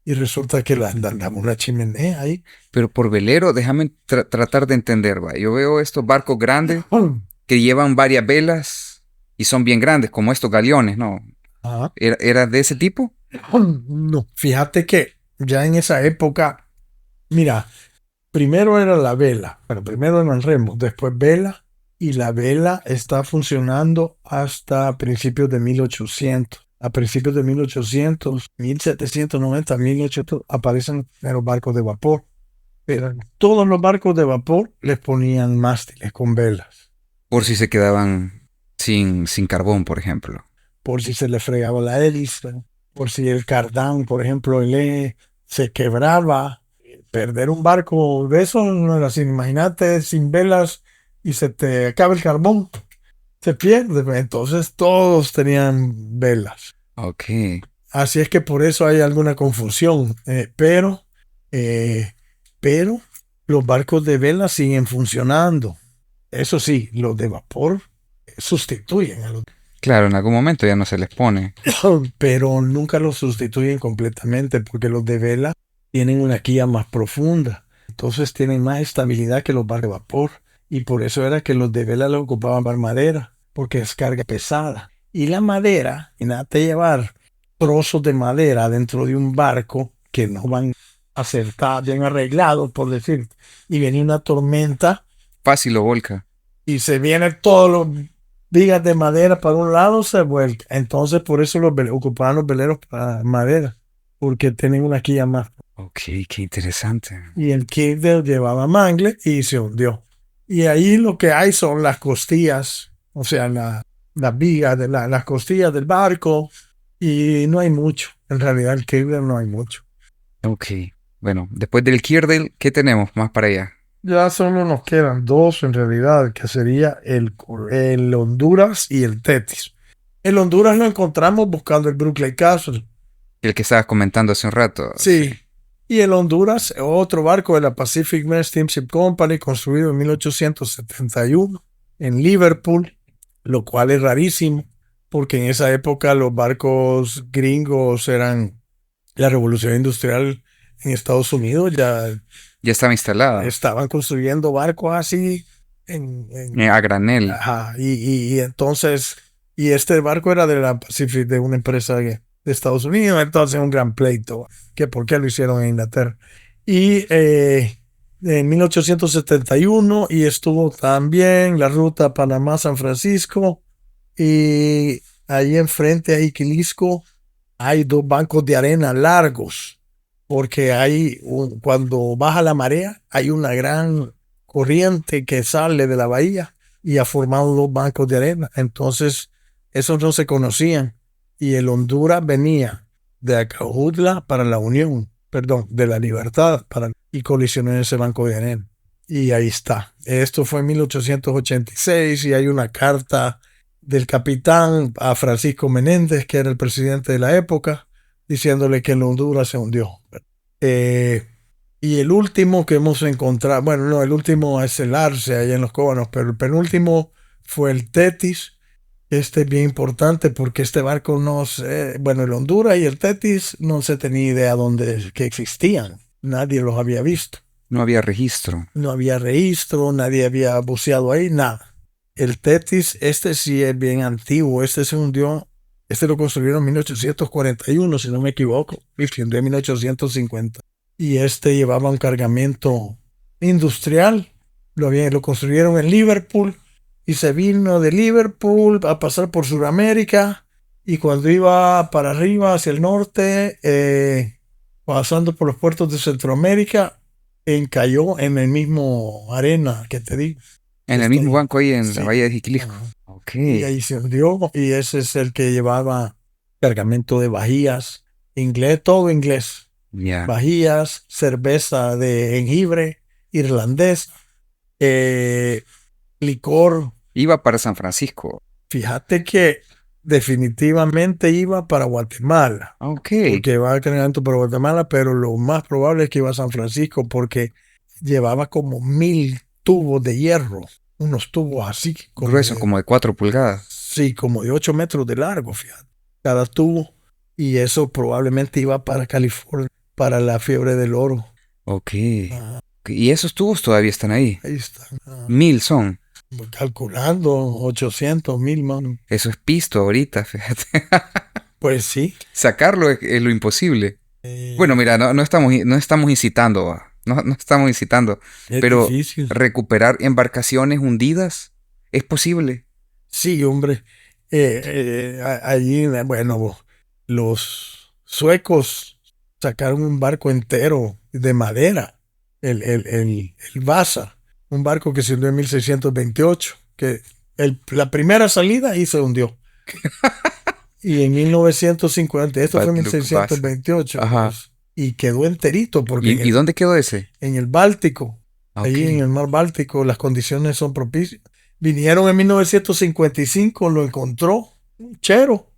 [SPEAKER 2] Y resulta que andaba una chimenea ahí.
[SPEAKER 1] Pero por velero, déjame tratar de entender, va. Yo veo estos barcos grandes que llevan varias velas y son bien grandes, como estos galeones, ¿no?
[SPEAKER 2] Ajá.
[SPEAKER 1] ¿Era de ese tipo?
[SPEAKER 2] No, fíjate que ya en esa época, mira, primero era la vela, bueno, primero eran remos, después vela, y la vela está funcionando hasta principios de 1800. A principios de 1800, 1790, 1800, aparecen en los barcos de vapor. Pero en todos los barcos de vapor les ponían mástiles con velas,
[SPEAKER 1] Por si se quedaban sin carbón, por ejemplo.
[SPEAKER 2] por si se le fregaba la hélice, por si el cardán, por ejemplo, se quebraba. Perder un barco de eso no era así. Imagínate sin velas y se te acaba el carbón, se pierde. Entonces todos tenían velas.
[SPEAKER 1] Ok.
[SPEAKER 2] Así es que por eso hay alguna confusión. Eh, pero los barcos de vela siguen funcionando. Eso sí, los de vapor sustituyen a los,
[SPEAKER 1] Claro, en algún momento ya no se les pone.
[SPEAKER 2] pero nunca los sustituyen completamente porque los de vela tienen una quilla más profunda. Entonces tienen más estabilidad que los barcos de vapor. Y por eso era que los de vela lo ocupaban para madera, porque es carga pesada. Y la madera, y nada te llevar trozos de madera dentro de un barco que no van acertados, bien arreglados, por decir. Y viene una tormenta
[SPEAKER 1] Fácil lo volca.
[SPEAKER 2] y se viene todos los vigas de madera para un lado, se vuelca. Entonces por eso ocupaban los veleros para madera, porque tienen una quilla más.
[SPEAKER 1] Ok, qué interesante.
[SPEAKER 2] Y el Kirder llevaba mangle y se hundió. Y ahí lo que hay son las costillas, o sea, las vigas de las costillas del barco, y no hay mucho. En realidad el Kirder no hay mucho.
[SPEAKER 1] Ok. Bueno, después del Kirdale, ¿qué tenemos más para allá?
[SPEAKER 2] Ya solo nos quedan dos en realidad, que sería el Honduras y el Tetis. El Honduras lo encontramos buscando el Brooklyn Castle.
[SPEAKER 1] El que estabas comentando hace un rato.
[SPEAKER 2] Sí. Y el Honduras, otro barco de la Pacific Mail Steamship Company, construido en 1871 en Liverpool, lo cual es rarísimo, porque en esa época los barcos gringos eran la revolución industrial en Estados Unidos, ya
[SPEAKER 1] Ya estaba instalada.
[SPEAKER 2] estaban construyendo barcos así
[SPEAKER 1] A granel.
[SPEAKER 2] ajá, y entonces, y este barco era de la Pacific, de una empresa de Estados Unidos, entonces un gran pleito, que por qué lo hicieron en Inglaterra. Y en 1871, y estuvo también la ruta Panamá-San Francisco, y ahí enfrente a Iquilisco hay dos bancos de arena largos, porque cuando baja la marea, hay una gran corriente que sale de la bahía y ha formado dos bancos de arena. Entonces, esos no se conocían. Y el Honduras venía de Acajutla para la Unión, perdón, de la Libertad, y colisionó en ese banco de arena. Y ahí está. Esto fue en 1886 y hay una carta del capitán a Francisco Menéndez, que era el presidente de la época, diciéndole que el Honduras se hundió. Y el último que hemos encontrado, bueno, no, el último es el Arce allá en los Cóbanos, pero el penúltimo fue el Tetis. Este es bien importante porque este barco no sé, bueno, el Honduras y el Tetis no se tenía idea que existían. Nadie los había visto.
[SPEAKER 1] No había registro.
[SPEAKER 2] No había registro, nadie había buceado ahí, nada. El Tetis, este sí es bien antiguo, este se hundió, este lo construyeron en 1841, si no me equivoco, y se hundió en 1850. Y este llevaba un cargamento industrial, lo construyeron en Liverpool, y se vino de Liverpool a pasar por Sudamérica, y cuando iba para arriba hacia el norte, pasando por los puertos de Centroamérica, encalló en el mismo arena que te digo.
[SPEAKER 1] En el mismo banco ahí en
[SPEAKER 2] Sí.
[SPEAKER 1] la bahía de Jiquilisco.
[SPEAKER 2] Ajá.
[SPEAKER 1] Ok.
[SPEAKER 2] Y ahí se hundió, y ese es el que llevaba cargamento de bahías, inglés, todo inglés.
[SPEAKER 1] Ya.
[SPEAKER 2] Bahías, cerveza de jengibre, irlandés, licor.
[SPEAKER 1] Iba para San Francisco.
[SPEAKER 2] Fíjate que definitivamente iba para Guatemala,
[SPEAKER 1] Ok.
[SPEAKER 2] porque va cargamento para Guatemala, pero lo más probable es que iba a San Francisco porque llevaba como 1000 tubos de hierro, unos tubos así.
[SPEAKER 1] Grueso, como de 4 pulgadas.
[SPEAKER 2] Sí, como de 8 metros de largo, fíjate, cada tubo. Y eso probablemente iba para California, para la fiebre del oro.
[SPEAKER 1] Ok.
[SPEAKER 2] Ah,
[SPEAKER 1] Y esos tubos todavía están ahí.
[SPEAKER 2] ahí están.
[SPEAKER 1] 1000 son.
[SPEAKER 2] Calculando 800, 1000, mano.
[SPEAKER 1] Eso es pisto ahorita, fíjate.
[SPEAKER 2] Pues sí.
[SPEAKER 1] Sacarlo es lo imposible. Bueno, mira, no estamos incitando, no estamos incitando,
[SPEAKER 2] es
[SPEAKER 1] pero
[SPEAKER 2] difícil.
[SPEAKER 1] recuperar embarcaciones hundidas es posible.
[SPEAKER 2] Sí, hombre. Allí, bueno, los suecos sacaron un barco entero de madera, el Vasa, un barco que se hundió en 1628, que la primera salida ahí se hundió. Y en 1950, esto fue en 1628, pues, y quedó enterito. Porque
[SPEAKER 1] ¿Y dónde quedó ese?
[SPEAKER 2] En el Báltico.
[SPEAKER 1] Okay.
[SPEAKER 2] Ahí en el mar Báltico las condiciones son propicias. Vinieron en 1955, lo encontró un chero.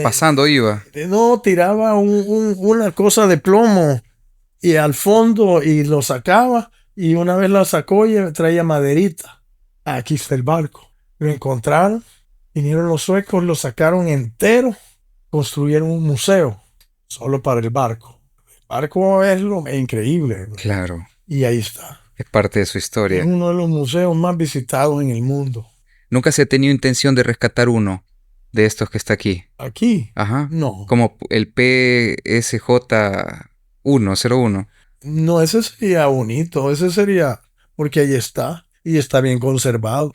[SPEAKER 1] Pasando iba.
[SPEAKER 2] No, tiraba una cosa de plomo y al fondo y lo sacaba, y una vez la sacó y traía maderita. Aquí está el barco. Lo encontraron, vinieron los suecos, lo sacaron entero, construyeron un museo solo para el barco. El barco es increíble.
[SPEAKER 1] Claro.
[SPEAKER 2] Y ahí está.
[SPEAKER 1] Es parte de su historia.
[SPEAKER 2] Es uno de los museos más visitados en el mundo.
[SPEAKER 1] ¿Nunca se ha tenido intención de rescatar uno de estos que está aquí?
[SPEAKER 2] ¿Aquí?
[SPEAKER 1] Ajá.
[SPEAKER 2] No.
[SPEAKER 1] Como el PSJ-101.
[SPEAKER 2] No, ese sería bonito. Ese sería, porque ahí está. Y está bien conservado.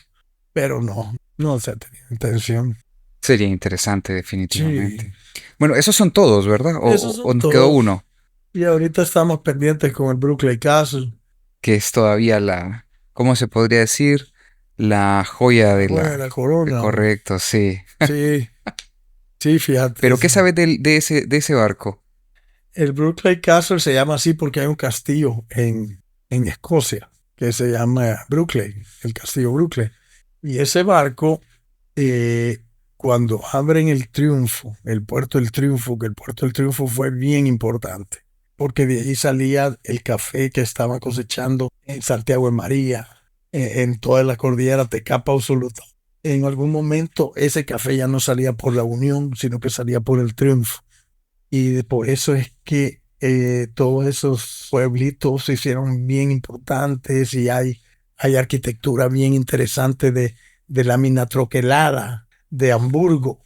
[SPEAKER 2] Pero no se ha tenido intención.
[SPEAKER 1] Sería interesante, definitivamente.
[SPEAKER 2] Sí.
[SPEAKER 1] Bueno, esos son todos, ¿verdad? ¿O nos quedó uno?
[SPEAKER 2] Y ahorita estamos pendientes con el Brooklyn Castle.
[SPEAKER 1] Que es todavía la, ¿cómo se podría decir? La joya de
[SPEAKER 2] la corona.
[SPEAKER 1] Correcto, sí.
[SPEAKER 2] Sí. Sí, fíjate.
[SPEAKER 1] ¿Pero qué sabes de ese barco?
[SPEAKER 2] El Brooklyn Castle se llama así porque hay un castillo en Escocia que se llama Brooklyn, el castillo Brooklyn. Y ese barco, cuando abren el Triunfo, el puerto del Triunfo, que el puerto del Triunfo fue bien importante, porque de ahí salía el café que estaban cosechando en Santiago de María, en toda la cordillera Tecapa absoluta. En algún momento ese café ya no salía por la Unión, sino que salía por el Triunfo. Y por eso es que todos esos pueblitos se hicieron bien importantes, y hay arquitectura bien interesante de lámina troquelada de Hamburgo,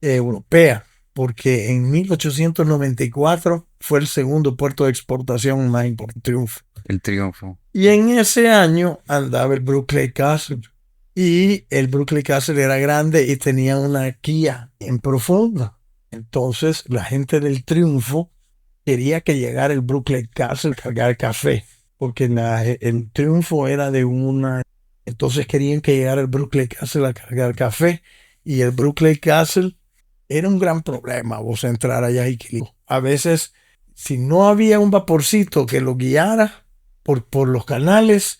[SPEAKER 2] europea, porque en 1894 fue el segundo puerto de exportación más importante, Triunfo.
[SPEAKER 1] El Triunfo.
[SPEAKER 2] Y en ese año andaba el Brooklyn Castle. Y el Brooklyn Castle era grande y tenía una quilla en profunda. Entonces la gente del Triunfo quería que llegara el Brooklyn Castle a cargar café, porque el Triunfo era de una... Entonces querían que llegara el Brooklyn Castle a cargar café, y el Brooklyn Castle era un gran problema, vos entrar allá y a veces, si no había un vaporcito que lo guiara por los canales,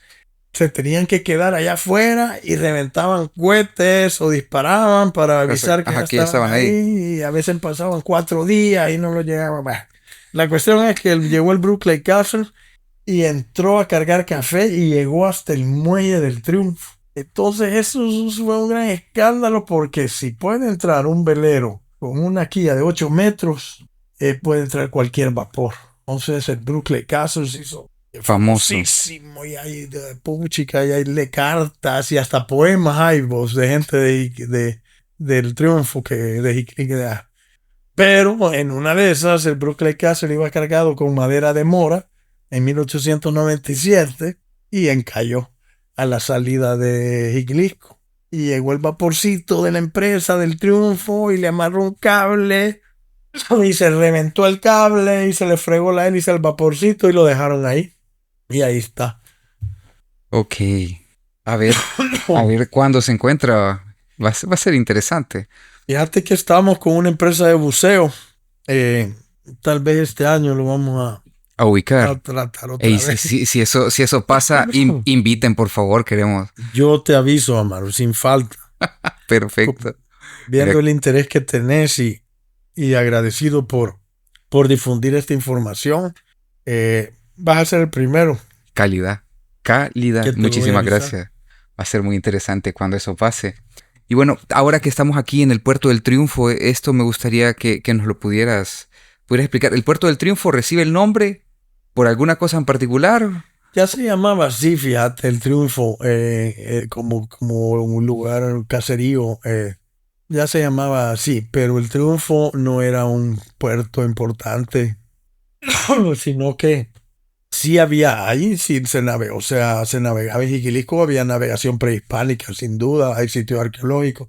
[SPEAKER 2] se tenían que quedar allá afuera y reventaban cohetes o disparaban para avisar que ya estaban ahí. Y a veces pasaban 4 días y no lo llegaban. Bueno, la cuestión es que llegó el Brooklyn Castle y entró a cargar café y llegó hasta el muelle del Triunfo. Entonces eso fue un gran escándalo, porque si puede entrar un velero con una quilla de 8 metros, puede entrar cualquier vapor. Entonces el Brooklyn Castle se hizo famosísimo, y hay puchica, y hay cartas y hasta poemas hay de gente del Triunfo pero en una de esas el Brooklyn Castle iba cargado con madera de mora en 1897 y encalló a la salida de Jiclisco, y llegó el vaporcito de la empresa del Triunfo y le amarró un cable y se reventó el cable y se le fregó la hélice al vaporcito y lo dejaron ahí. Y ahí está.
[SPEAKER 1] Ok. A ver cuándo se encuentra. Va a ser interesante.
[SPEAKER 2] Fíjate que estamos con una empresa de buceo. Tal vez este año lo vamos
[SPEAKER 1] a ubicar.
[SPEAKER 2] A tratar otra vez.
[SPEAKER 1] Si eso pasa, inviten, por favor, queremos.
[SPEAKER 2] Yo te aviso, Amaro, sin falta.
[SPEAKER 1] Perfecto.
[SPEAKER 2] Viendo el interés que tenés y agradecido por difundir esta información, vas a ser el primero.
[SPEAKER 1] Calidad. Muchísimas gracias. Va a ser muy interesante cuando eso pase. Y bueno, ahora que estamos aquí en el Puerto del Triunfo, esto me gustaría que nos lo pudieras explicar. ¿El Puerto del Triunfo recibe el nombre por alguna cosa en particular?
[SPEAKER 2] Ya se llamaba así, fíjate, el Triunfo, como un lugar, un caserío. Ya se llamaba así, pero el Triunfo no era un puerto importante, sino que sí había ahí, sí se navegó, o sea, se navegaba en Jiquilisco, había navegación prehispánica, sin duda, hay sitios arqueológicos,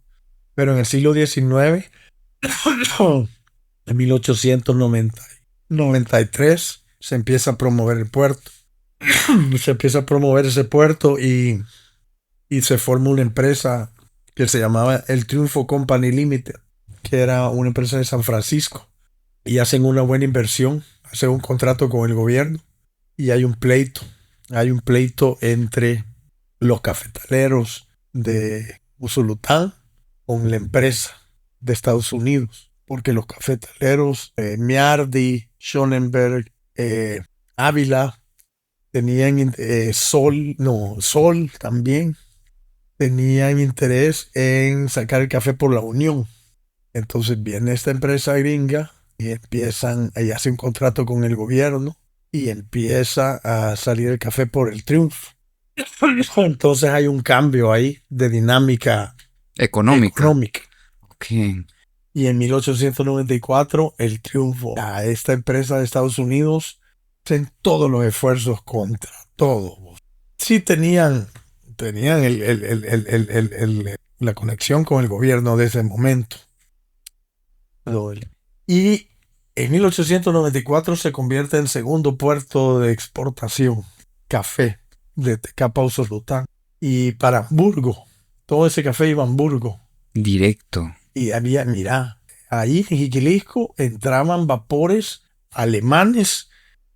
[SPEAKER 2] pero en el siglo XIX En 1893 se empieza a promover el puerto. Se empieza a promover ese puerto y se forma una empresa que se llamaba El Triunfo Company Limited, que era una empresa de San Francisco. Y hacen una buena inversión, hacen un contrato con el gobierno y hay un pleito. Hay un pleito entre los cafetaleros de Usulután con la empresa de Estados Unidos, porque los cafetaleros Miardi, Schonenberg, Ávila tenían Sol también tenían interés en sacar el café por la Unión. Entonces viene esta empresa gringa y hace un contrato con el gobierno y empieza a salir el café por el Triunfo. Entonces hay un cambio ahí de dinámica económica.
[SPEAKER 1] Okay.
[SPEAKER 2] Y en 1894 el Triunfo, a esta empresa de Estados Unidos, hacen todos los esfuerzos contra todo. Sí tenían la conexión con el gobierno de ese momento. Y en 1894 se convierte en segundo puerto de exportación café de Tecapa Usulután. Y para Hamburgo, todo ese café iba a Hamburgo.
[SPEAKER 1] Directo.
[SPEAKER 2] Y mira, ahí en Jiquilisco entraban vapores alemanes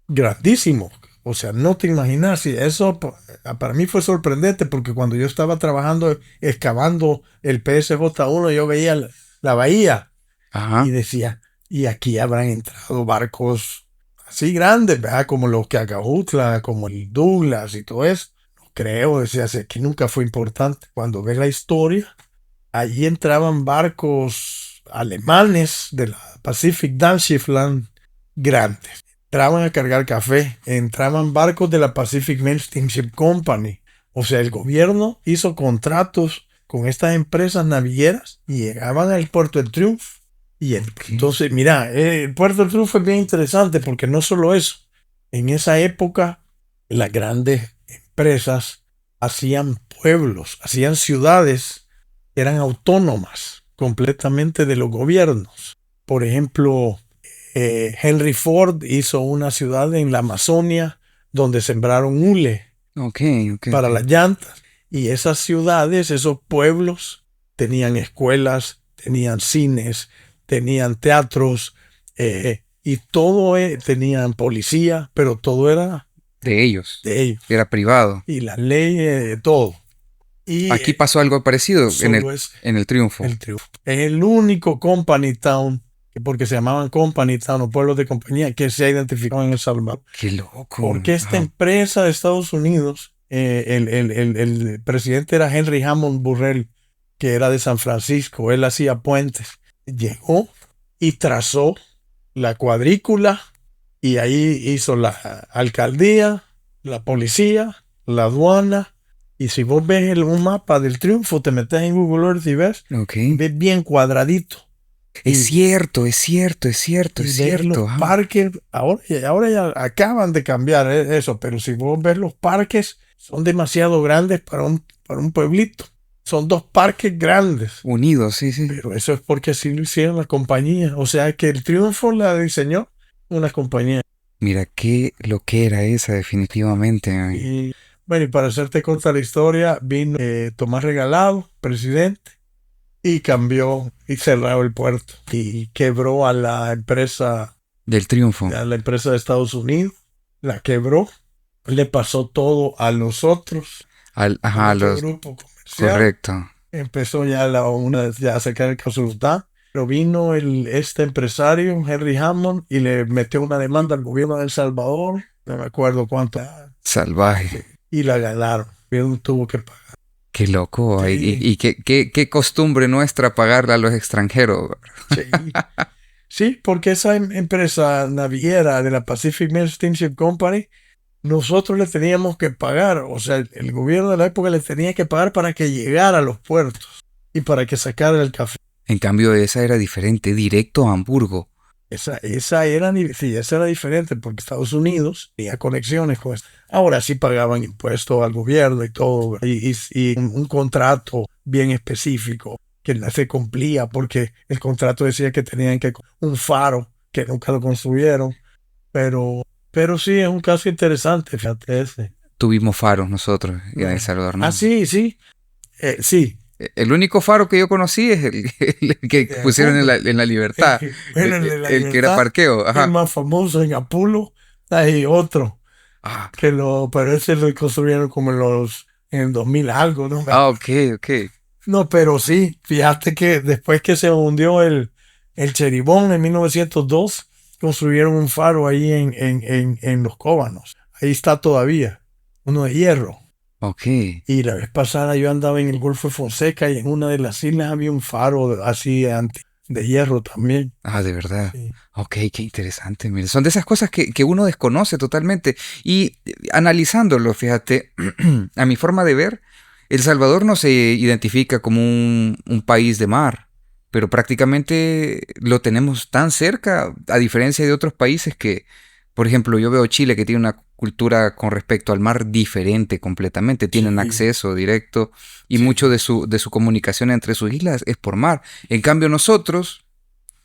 [SPEAKER 2] grandísimos. O sea, no te imaginas, y eso para mí fue sorprendente porque cuando yo estaba trabajando, excavando el PSJ-1, yo veía la bahía.
[SPEAKER 1] Ajá.
[SPEAKER 2] Y decía, y aquí habrán entrado barcos así grandes, ¿verdad? Como los que Acajutla, como el Douglas y todo eso. No creo, decía, que nunca fue importante. Cuando ves la historia, allí entraban barcos alemanes de la Pacific Dampschiffland grandes. Entraban a cargar café, entraban barcos de la Pacific Mail Steamship Company. O sea, el gobierno hizo contratos con estas empresas navieras y llegaban al puerto del Triunfo. Y entonces, mira, el puerto del Triunfo es bien interesante porque no solo eso. En esa época, las grandes empresas hacían pueblos, hacían ciudades que eran autónomas completamente de los gobiernos. Por ejemplo, Henry Ford hizo una ciudad en la Amazonia donde sembraron hule para las llantas. Y esas ciudades, esos pueblos, tenían escuelas, tenían cines, tenían teatros y todo, tenían policía, pero todo era
[SPEAKER 1] de ellos. Era privado.
[SPEAKER 2] Y la ley, todo. Y
[SPEAKER 1] aquí pasó algo parecido en el Triunfo.
[SPEAKER 2] Es el único company town, porque se llamaban company town o pueblos de compañía, que se ha identificado en El Salvador.
[SPEAKER 1] ¡Qué loco!
[SPEAKER 2] Porque esta empresa de Estados Unidos, el presidente era Henry Hammond Burrell, que era de San Francisco. Él hacía puentes. Llegó y trazó la cuadrícula y ahí hizo la alcaldía, la policía, la aduana. Y si vos ves un mapa del Triunfo, te metes en Google Earth y ves bien cuadradito.
[SPEAKER 1] Es cierto.
[SPEAKER 2] Los parques, ahora ya acaban de cambiar eso, pero si vos ves los parques, son demasiado grandes para un pueblito. Son dos parques grandes.
[SPEAKER 1] Unidos, sí.
[SPEAKER 2] Pero eso es porque así lo hicieron las compañías. O sea que el Triunfo la diseñó una compañía.
[SPEAKER 1] Mira, qué lo que era esa definitivamente.
[SPEAKER 2] Y bueno, y para hacerte corta la historia, vino Tomás Regalado, presidente, y cambió y cerró el puerto. Y quebró a la empresa
[SPEAKER 1] del Triunfo.
[SPEAKER 2] A la empresa de Estados Unidos. La quebró. Le pasó todo a los otros.
[SPEAKER 1] A los
[SPEAKER 2] grupos comerciales.
[SPEAKER 1] Correcto.
[SPEAKER 2] Empezó ya a sacar el Usulután. Pero vino este empresario, Henry Hammond, y le metió una demanda al gobierno de El Salvador. No me acuerdo cuánto.
[SPEAKER 1] Salvaje.
[SPEAKER 2] Y la ganaron. Pero tuvo que pagar.
[SPEAKER 1] Qué loco. Sí. Y qué costumbre nuestra pagarle a los extranjeros.
[SPEAKER 2] Sí, porque esa empresa naviera de la Pacific Mail Steamship Company, nosotros le teníamos que pagar. O sea, el gobierno de la época le tenía que pagar para que llegara a los puertos y para que sacara el café.
[SPEAKER 1] En cambio, esa era diferente, directo a Hamburgo.
[SPEAKER 2] Esa era diferente porque Estados Unidos tenía conexiones con esto. Ahora sí pagaban impuestos al gobierno y todo, y un contrato bien específico. que no se cumplía porque el contrato decía que tenían que un faro que nunca lo construyeron, pero sí, es un caso interesante, fíjate ese.
[SPEAKER 1] Tuvimos faros nosotros en El
[SPEAKER 2] No.
[SPEAKER 1] Salvador,
[SPEAKER 2] Ah,
[SPEAKER 1] ¿no?
[SPEAKER 2] sí, sí, sí.
[SPEAKER 1] El único faro que yo conocí es el que pusieron
[SPEAKER 2] Cumbre.
[SPEAKER 1] en la Libertad,
[SPEAKER 2] Bueno, el de la
[SPEAKER 1] el que era
[SPEAKER 2] Libertad,
[SPEAKER 1] parqueo.
[SPEAKER 2] el
[SPEAKER 1] Ajá.
[SPEAKER 2] más famoso en Apulo, hay otro
[SPEAKER 1] Ah,
[SPEAKER 2] pero ese lo construyeron como en el 2000 algo, no me acuerdo.
[SPEAKER 1] ok, ok.
[SPEAKER 2] No, pero sí, fíjate que después que se hundió el Cheribón en 1902, construyeron un faro ahí en Los Cóbanos. Ahí está todavía, uno de hierro.
[SPEAKER 1] Ok.
[SPEAKER 2] Y la vez pasada yo andaba en el Golfo de Fonseca y en una de las islas había un faro así de hierro también.
[SPEAKER 1] Ah, de verdad.
[SPEAKER 2] Sí.
[SPEAKER 1] Ok, qué interesante. Mire, son de esas cosas que uno desconoce totalmente. Y analizándolo, fíjate, a mi forma de ver, El Salvador no se identifica como un país de mar, pero prácticamente lo tenemos tan cerca, a diferencia de otros países que, por ejemplo, yo veo Chile que tiene una cultura con respecto al mar diferente completamente, tienen
[SPEAKER 2] Sí,
[SPEAKER 1] acceso directo y mucho
[SPEAKER 2] sí.
[SPEAKER 1] de su comunicación entre sus islas es por mar. En cambio, nosotros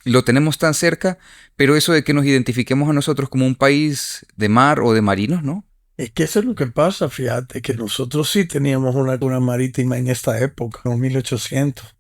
[SPEAKER 1] lo tenemos tan cerca, pero eso de que nos identifiquemos a nosotros como un país de mar o de marinos, ¿no?
[SPEAKER 2] Es que eso es lo que pasa, fíjate, que nosotros sí teníamos una cultura marítima en esta época, en los 1800,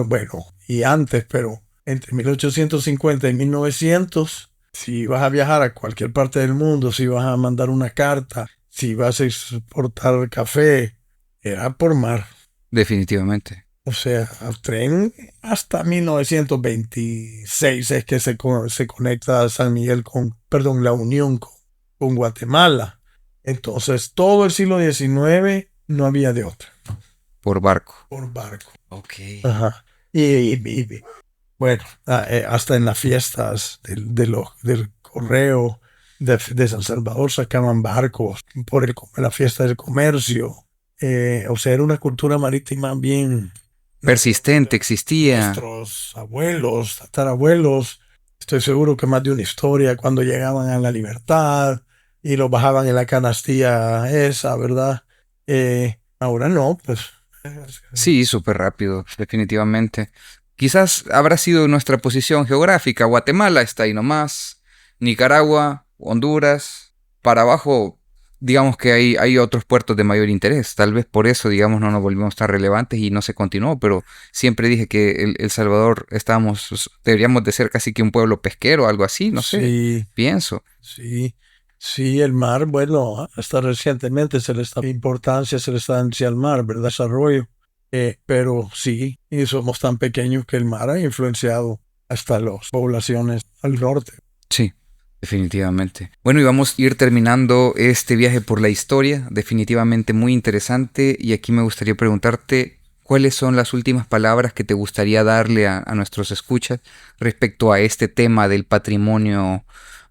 [SPEAKER 2] bueno, y antes, pero entre 1850 y 1900, si ibas a viajar a cualquier parte del mundo, si ibas a mandar una carta, si ibas a exportar café, era por mar.
[SPEAKER 1] Definitivamente.
[SPEAKER 2] O sea, al tren hasta 1926 es que se conecta San Miguel perdón, la Unión con Guatemala. Entonces, todo el siglo XIX no había de otra,
[SPEAKER 1] Por barco.
[SPEAKER 2] por barco.
[SPEAKER 1] Ok.
[SPEAKER 2] Ajá. Bueno, hasta en las fiestas del correo de San Salvador sacaban barcos por la fiesta del comercio. O sea, era una cultura marítima bien.
[SPEAKER 1] Persistente, existía.
[SPEAKER 2] Nuestros abuelos, tatarabuelos, estoy seguro que más de una historia cuando llegaban a la Libertad y lo bajaban en la canastilla esa, ¿verdad? Ahora no, pues.
[SPEAKER 1] Sí, súper rápido, definitivamente. Quizás habrá sido nuestra posición geográfica. Guatemala está ahí nomás. Nicaragua, Honduras. Para abajo, digamos que hay otros puertos de mayor interés. Tal vez por eso, digamos, no nos volvimos tan relevantes y no se continuó. Pero siempre dije que El Salvador deberíamos de ser casi que un pueblo pesquero, algo así, no sé.
[SPEAKER 2] Sí,
[SPEAKER 1] Pienso.
[SPEAKER 2] sí, sí, el mar, bueno, hasta recientemente se le está importancia, se le está dando al mar, ¿verdad? Desarrollo. Pero sí, y somos tan pequeños que el mar ha influenciado hasta las poblaciones al norte.
[SPEAKER 1] Sí, definitivamente. Bueno, y vamos a ir terminando este viaje por la historia, definitivamente muy interesante, y aquí me gustaría preguntarte cuáles son las últimas palabras que te gustaría darle a nuestros escuchas respecto a este tema del patrimonio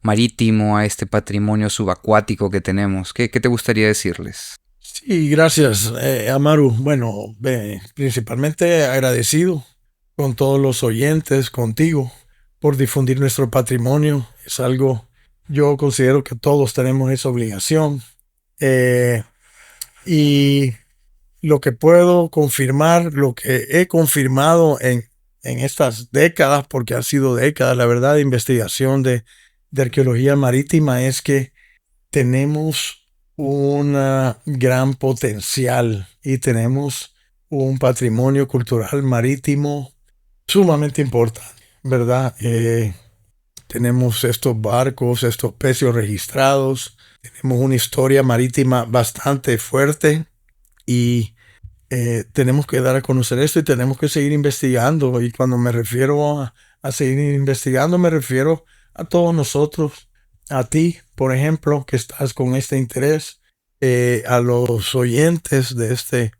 [SPEAKER 1] marítimo, a este patrimonio subacuático que tenemos. ¿Qué te gustaría decirles?
[SPEAKER 2] Sí, gracias, Amaru. Bueno, principalmente agradecido con todos los oyentes, contigo, por difundir nuestro patrimonio. Es algo, yo considero que todos tenemos esa obligación. Eh, y lo que puedo confirmar, lo que he confirmado en estas décadas, porque han sido décadas, la verdad, de investigación de arqueología marítima, es que tenemos un gran potencial y tenemos un patrimonio cultural marítimo sumamente importante, ¿verdad? Tenemos estos barcos, estos pecios registrados, tenemos una historia marítima bastante fuerte y tenemos que dar a conocer esto y tenemos que seguir investigando. Y cuando me refiero a seguir investigando, me refiero a todos nosotros, a ti, por ejemplo, que estás con este interés, a los oyentes de este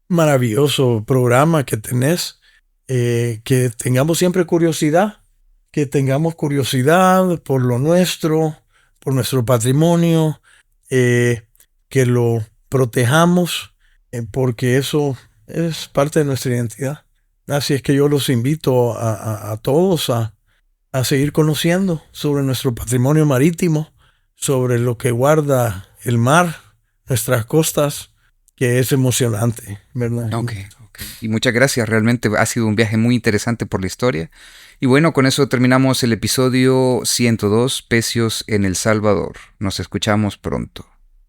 [SPEAKER 2] maravilloso programa que tenés, que tengamos siempre curiosidad, que tengamos curiosidad por nuestro patrimonio, que lo protejamos porque eso es parte de nuestra identidad. Así es que yo los invito a todos a seguir conociendo sobre nuestro patrimonio marítimo, sobre lo que guarda el mar, nuestras costas, que es emocionante, ¿verdad?
[SPEAKER 1] Ok, Y muchas gracias, realmente ha sido un viaje muy interesante por la historia. Y bueno, con eso terminamos el episodio 102, Pecios en El Salvador. Nos escuchamos pronto.